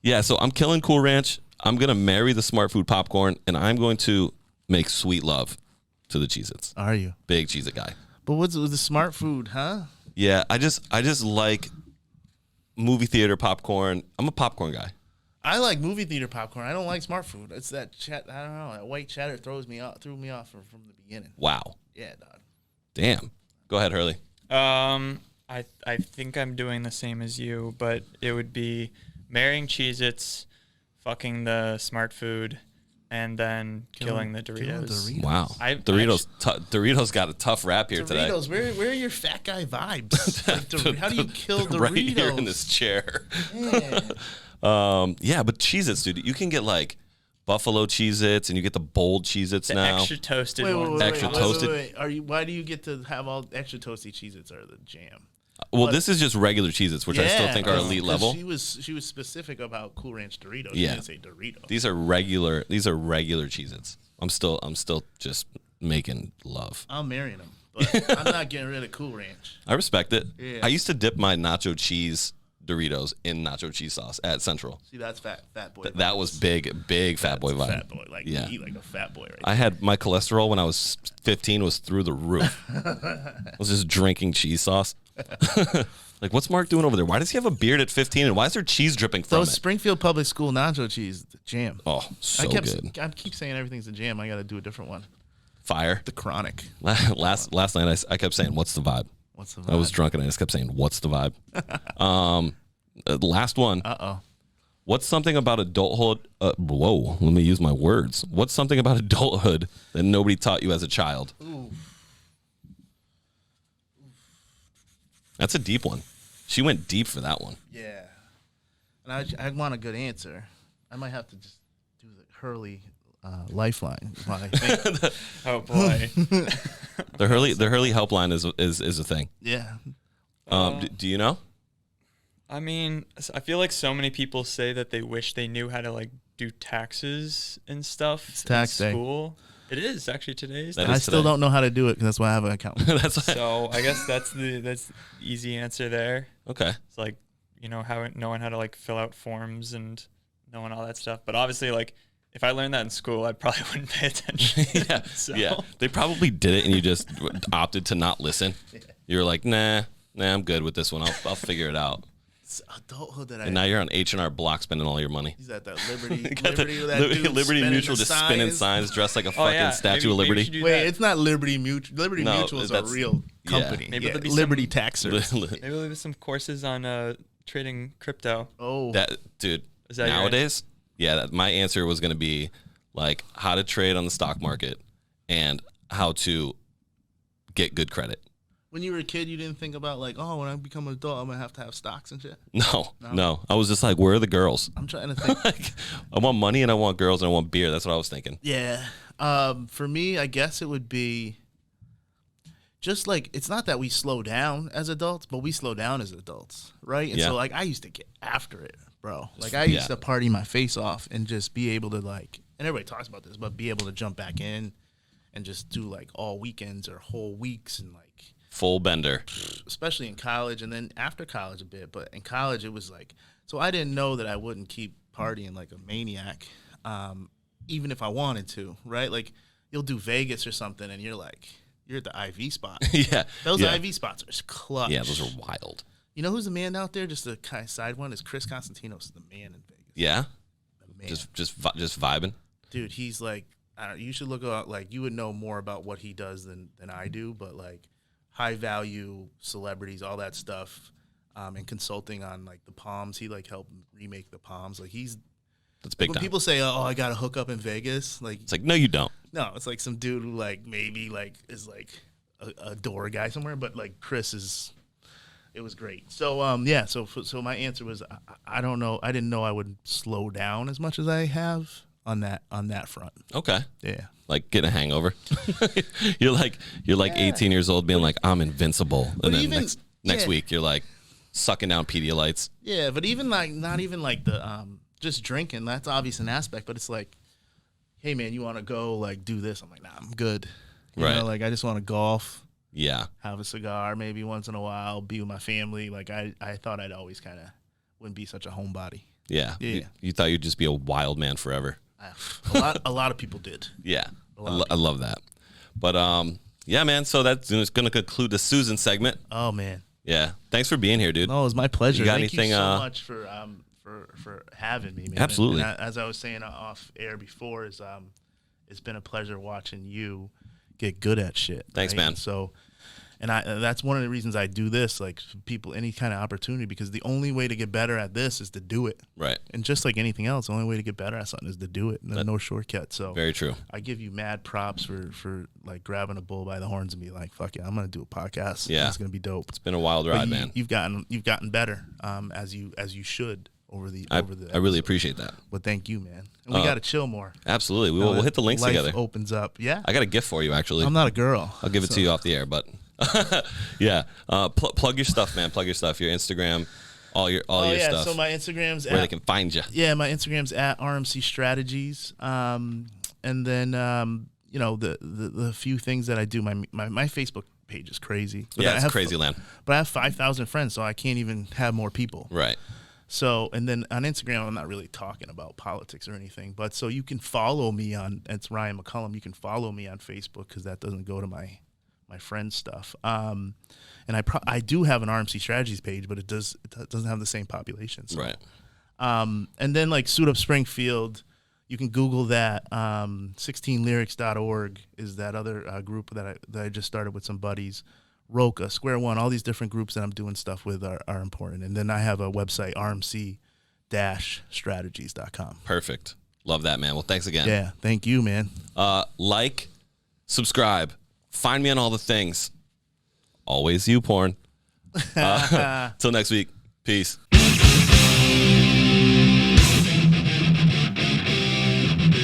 [SPEAKER 2] Yeah, so I'm killing Cool Ranch. I'm going to marry the Smart Food popcorn, and I'm going to make sweet love to the Cheez-Its.
[SPEAKER 1] Are you?
[SPEAKER 2] Big Cheez-It guy.
[SPEAKER 1] But what's with the smart food, huh?
[SPEAKER 2] Yeah, I just like movie theater popcorn. I'm a popcorn guy.
[SPEAKER 1] I like movie theater popcorn. I don't like smart food. It's that I don't know. That white cheddar threw me off from the beginning.
[SPEAKER 2] Wow.
[SPEAKER 1] Yeah, dog.
[SPEAKER 2] Damn. Go ahead, Hurley.
[SPEAKER 3] I think I'm doing the same as you, but it would be marrying Cheez-Its, fucking the smart food, and then killing the Doritos.
[SPEAKER 2] Wow. Doritos got a tough rap here today.
[SPEAKER 1] Doritos, where are your fat guy vibes? Like, how do you kill Doritos?
[SPEAKER 2] Right here in this chair. Yeah, but Cheez-Its, dude, you can get like buffalo Cheez-Its, and you get the bold Cheez-Its
[SPEAKER 3] The
[SPEAKER 2] now.
[SPEAKER 3] extra toasted
[SPEAKER 1] Wait,
[SPEAKER 3] ones.
[SPEAKER 2] Extra toasted.
[SPEAKER 1] Wait. Why do you get to have all extra toasty Cheez-Its are the jam?
[SPEAKER 2] Well, this is just regular Cheez-Its, which I still think are elite
[SPEAKER 1] 'cause
[SPEAKER 2] level.
[SPEAKER 1] She was specific about Cool Ranch Doritos.
[SPEAKER 2] Yeah.
[SPEAKER 1] She didn't say Doritos.
[SPEAKER 2] These are regular Cheez-Its. I'm still just making love.
[SPEAKER 1] I'm marrying them, but I'm not getting rid of Cool Ranch.
[SPEAKER 2] I respect it.
[SPEAKER 1] Yeah.
[SPEAKER 2] I used to dip my nacho cheese Doritos in nacho cheese sauce at Central.
[SPEAKER 1] See, that's fat boy.
[SPEAKER 2] That was big fat boy vibe.
[SPEAKER 1] Fat boy, like
[SPEAKER 2] Yeah.
[SPEAKER 1] you eat like a fat boy, right?
[SPEAKER 2] I had my cholesterol when I was 15 was through the roof. I was just drinking cheese sauce. Like, what's Mark doing over there? Why does he have a beard at 15, and why is there cheese dripping from
[SPEAKER 1] Those
[SPEAKER 2] it?
[SPEAKER 1] Springfield Public School nacho cheese, the jam.
[SPEAKER 2] Oh, so good.
[SPEAKER 1] I keep saying everything's a jam. I got to do a different one.
[SPEAKER 2] Fire.
[SPEAKER 1] The Chronic.
[SPEAKER 2] Last night I kept saying, "What's the vibe?"
[SPEAKER 1] What's the vibe?
[SPEAKER 2] I was drunk and I just kept saying, "What's the vibe?" Last one.
[SPEAKER 1] Uh-oh.
[SPEAKER 2] What's something about adulthood? Whoa, let me use my words. What's something about adulthood that nobody taught you as a child?
[SPEAKER 1] Ooh.
[SPEAKER 2] That's a deep one. She went deep for that one.
[SPEAKER 1] Yeah. And I want a good answer. I might have to just do the Hurley lifeline. is what I think.
[SPEAKER 3] Oh boy.
[SPEAKER 2] The Hurley helpline is a thing.
[SPEAKER 1] Yeah.
[SPEAKER 2] Do you know?
[SPEAKER 3] I mean, I feel like so many people say that they wish they knew how to like do taxes and stuff. It's
[SPEAKER 1] tax day.
[SPEAKER 3] School. It is actually today's.
[SPEAKER 2] That
[SPEAKER 3] tax
[SPEAKER 2] is
[SPEAKER 1] I still
[SPEAKER 2] today.
[SPEAKER 1] don't know how to do it because that's why I have an account.
[SPEAKER 2] That's what,
[SPEAKER 3] So I guess that's the easy answer there.
[SPEAKER 2] okay.
[SPEAKER 3] It's like, knowing how to like fill out forms and knowing all that stuff. But obviously, like if I learned that in school, I probably wouldn't pay attention.
[SPEAKER 2] Yeah,
[SPEAKER 3] So.
[SPEAKER 2] yeah. They probably did it, and you just opted to not listen. You were like, nah, I'm good with this one. I'll figure it out.
[SPEAKER 1] It's adulthood that
[SPEAKER 2] And now you're on H&R Block spending all your money.
[SPEAKER 1] He's at that Liberty.
[SPEAKER 2] Got the
[SPEAKER 1] Liberty, that
[SPEAKER 2] Liberty
[SPEAKER 1] dude
[SPEAKER 2] Mutual
[SPEAKER 1] spinning
[SPEAKER 2] just
[SPEAKER 1] the
[SPEAKER 2] spinning
[SPEAKER 1] signs.
[SPEAKER 2] signs dressed like a
[SPEAKER 3] Oh,
[SPEAKER 2] fucking
[SPEAKER 3] yeah.
[SPEAKER 2] Statue of
[SPEAKER 3] Maybe we
[SPEAKER 2] Liberty.
[SPEAKER 3] should do
[SPEAKER 1] Wait,
[SPEAKER 3] that.
[SPEAKER 1] it's not Liberty Mutual. Liberty
[SPEAKER 2] No,
[SPEAKER 1] Mutual is a
[SPEAKER 2] that's-
[SPEAKER 1] real company.
[SPEAKER 3] Maybe
[SPEAKER 1] Yeah,
[SPEAKER 3] there'll be
[SPEAKER 1] Liberty
[SPEAKER 3] some-
[SPEAKER 1] Tax Service.
[SPEAKER 3] Maybe there'll be some courses on trading crypto.
[SPEAKER 1] Oh,
[SPEAKER 2] That dude.
[SPEAKER 3] Is that your
[SPEAKER 2] nowadays, yeah. My answer was going to be like how to trade on the stock market and how to get good credit.
[SPEAKER 1] when you were a kid, you didn't think about like, oh, when I become an adult, I'm gonna have to have stocks and shit.
[SPEAKER 2] No. I was just like, where are the girls?
[SPEAKER 1] I'm trying to think.
[SPEAKER 2] Like, I want money and I want girls and I want beer. That's what I was thinking.
[SPEAKER 1] Yeah. For me, I guess it would be just like, it's not that we slow down as adults, but we slow down as adults, right? And
[SPEAKER 2] Yeah.
[SPEAKER 1] so like I used to get after it, bro. Like I used to party my face off and just be able to like, and everybody talks about this, but be able to jump back in and just do like all weekends or whole weeks and like,
[SPEAKER 2] Full bender.
[SPEAKER 1] especially in college and then after college a bit. But in college, it was like, so I didn't know that I wouldn't keep partying like a maniac, even if I wanted to, right? Like you'll do Vegas or something and you're like, you're at the IV spot.
[SPEAKER 2] Yeah.
[SPEAKER 1] Those
[SPEAKER 2] yeah.
[SPEAKER 1] IV spots are clutch.
[SPEAKER 2] Yeah, those are wild.
[SPEAKER 1] You know who's the man out there? Just a kind of side one is Chris Constantinos, the man in Vegas.
[SPEAKER 2] Yeah.
[SPEAKER 1] The man.
[SPEAKER 2] Just vibing.
[SPEAKER 1] Dude, he's like, you should look up, like, you would know more about what he does than I do, but like high value celebrities, all that stuff, and consulting on like the Palms. He like helped remake the Palms. Like
[SPEAKER 2] That's big
[SPEAKER 1] when
[SPEAKER 2] time.
[SPEAKER 1] people say, "Oh, I got to hook up in Vegas," like
[SPEAKER 2] It's like, no, you don't.
[SPEAKER 1] no, it's like some dude who like maybe like is like a door guy somewhere, but like Chris is. It was great. So yeah. So my answer was I don't know. I didn't know I would slow down as much as I have on that front.
[SPEAKER 2] Okay.
[SPEAKER 1] Yeah.
[SPEAKER 2] Like getting a hangover. you're like 18 years old being like, I'm invincible. And then
[SPEAKER 1] even-
[SPEAKER 2] next
[SPEAKER 1] yeah.
[SPEAKER 2] week you're like sucking down Pedialytes.
[SPEAKER 1] Yeah, but even like not even like the just drinking. That's obvious an aspect, but it's like, hey man, you want to go like do this? I'm like, nah, I'm good. You
[SPEAKER 2] Right.
[SPEAKER 1] know, like I just want to golf.
[SPEAKER 2] Yeah.
[SPEAKER 1] Have a cigar maybe once in a while, be with my family. Like I thought I'd always kind of wouldn't be such a homebody.
[SPEAKER 2] Yeah.
[SPEAKER 1] Yeah.
[SPEAKER 2] You thought you'd just be a wild man forever.
[SPEAKER 1] A lot of people did.
[SPEAKER 2] Yeah.
[SPEAKER 1] lot
[SPEAKER 2] I love that. But yeah, man. So that's going to conclude the Susan segment.
[SPEAKER 1] Oh man.
[SPEAKER 2] Yeah. Thanks for being here, dude.
[SPEAKER 1] No, it was my pleasure.
[SPEAKER 2] You got
[SPEAKER 1] Thank
[SPEAKER 2] anything,
[SPEAKER 1] you so much for having me, man.
[SPEAKER 2] Absolutely.
[SPEAKER 1] And as I was saying off air before, it's been a pleasure watching you get good at shit.
[SPEAKER 2] Thanks,
[SPEAKER 1] right?
[SPEAKER 2] man.
[SPEAKER 1] So, and that's one of the reasons I do this, like people, any kind of opportunity, because the only way to get better at this is to do it.
[SPEAKER 2] Right.
[SPEAKER 1] And just like anything else, the only way to get better at something is to do it. And there's no shortcut. So
[SPEAKER 2] Very true.
[SPEAKER 1] I give you mad props for like grabbing a bull by the horns and be like, fuck yeah, I'm gonna do a podcast.
[SPEAKER 2] Yeah.
[SPEAKER 1] It's gonna be dope.
[SPEAKER 2] It's been a wild
[SPEAKER 1] But
[SPEAKER 2] ride, man.
[SPEAKER 1] You've gotten better, as you should over the
[SPEAKER 2] I
[SPEAKER 1] over the.
[SPEAKER 2] really
[SPEAKER 1] episode.
[SPEAKER 2] appreciate that.
[SPEAKER 1] But thank you, man. And we gotta chill more.
[SPEAKER 2] Absolutely.
[SPEAKER 1] Now
[SPEAKER 2] We'll
[SPEAKER 1] that
[SPEAKER 2] hit the links
[SPEAKER 1] life
[SPEAKER 2] together.
[SPEAKER 1] Opens up. Yeah.
[SPEAKER 2] I got a gift for you, actually.
[SPEAKER 1] I'm not a girl.
[SPEAKER 2] I'll give it to you off the air, but yeah. Plug your stuff, man. Plug your stuff. Your Instagram, all your stuff.
[SPEAKER 1] So my Instagram's
[SPEAKER 2] where they can find you.
[SPEAKER 1] Yeah, my Instagram's at RMC Strategies. And then you know the few things that I do. My Facebook page is crazy. But
[SPEAKER 2] Yeah,
[SPEAKER 1] I
[SPEAKER 2] it's
[SPEAKER 1] have,
[SPEAKER 2] crazy land.
[SPEAKER 1] But I have 5,000 friends, so I can't even have more people.
[SPEAKER 2] Right.
[SPEAKER 1] So, and then on Instagram, I'm not really talking about politics or anything, but so you can follow me it's Ryan Mccollum. You can follow me on Facebook because that doesn't go to my friend's stuff. And I do have an RMC Strategies page, but it doesn't have the same population. So.
[SPEAKER 2] Right.
[SPEAKER 1] And then like Suit Up Springfield, you can Google that. 16lyrics.org is that other group that I just started with some buddies. Roca, Square One, all these different groups that I'm doing stuff with are important. And then I have a website, rmc-strategies.com.
[SPEAKER 2] Perfect. Love that, man. Well, thanks again.
[SPEAKER 1] Yeah, thank you, man.
[SPEAKER 2] Like, subscribe, find me on all the things. Always you, porn. Till next week. Peace.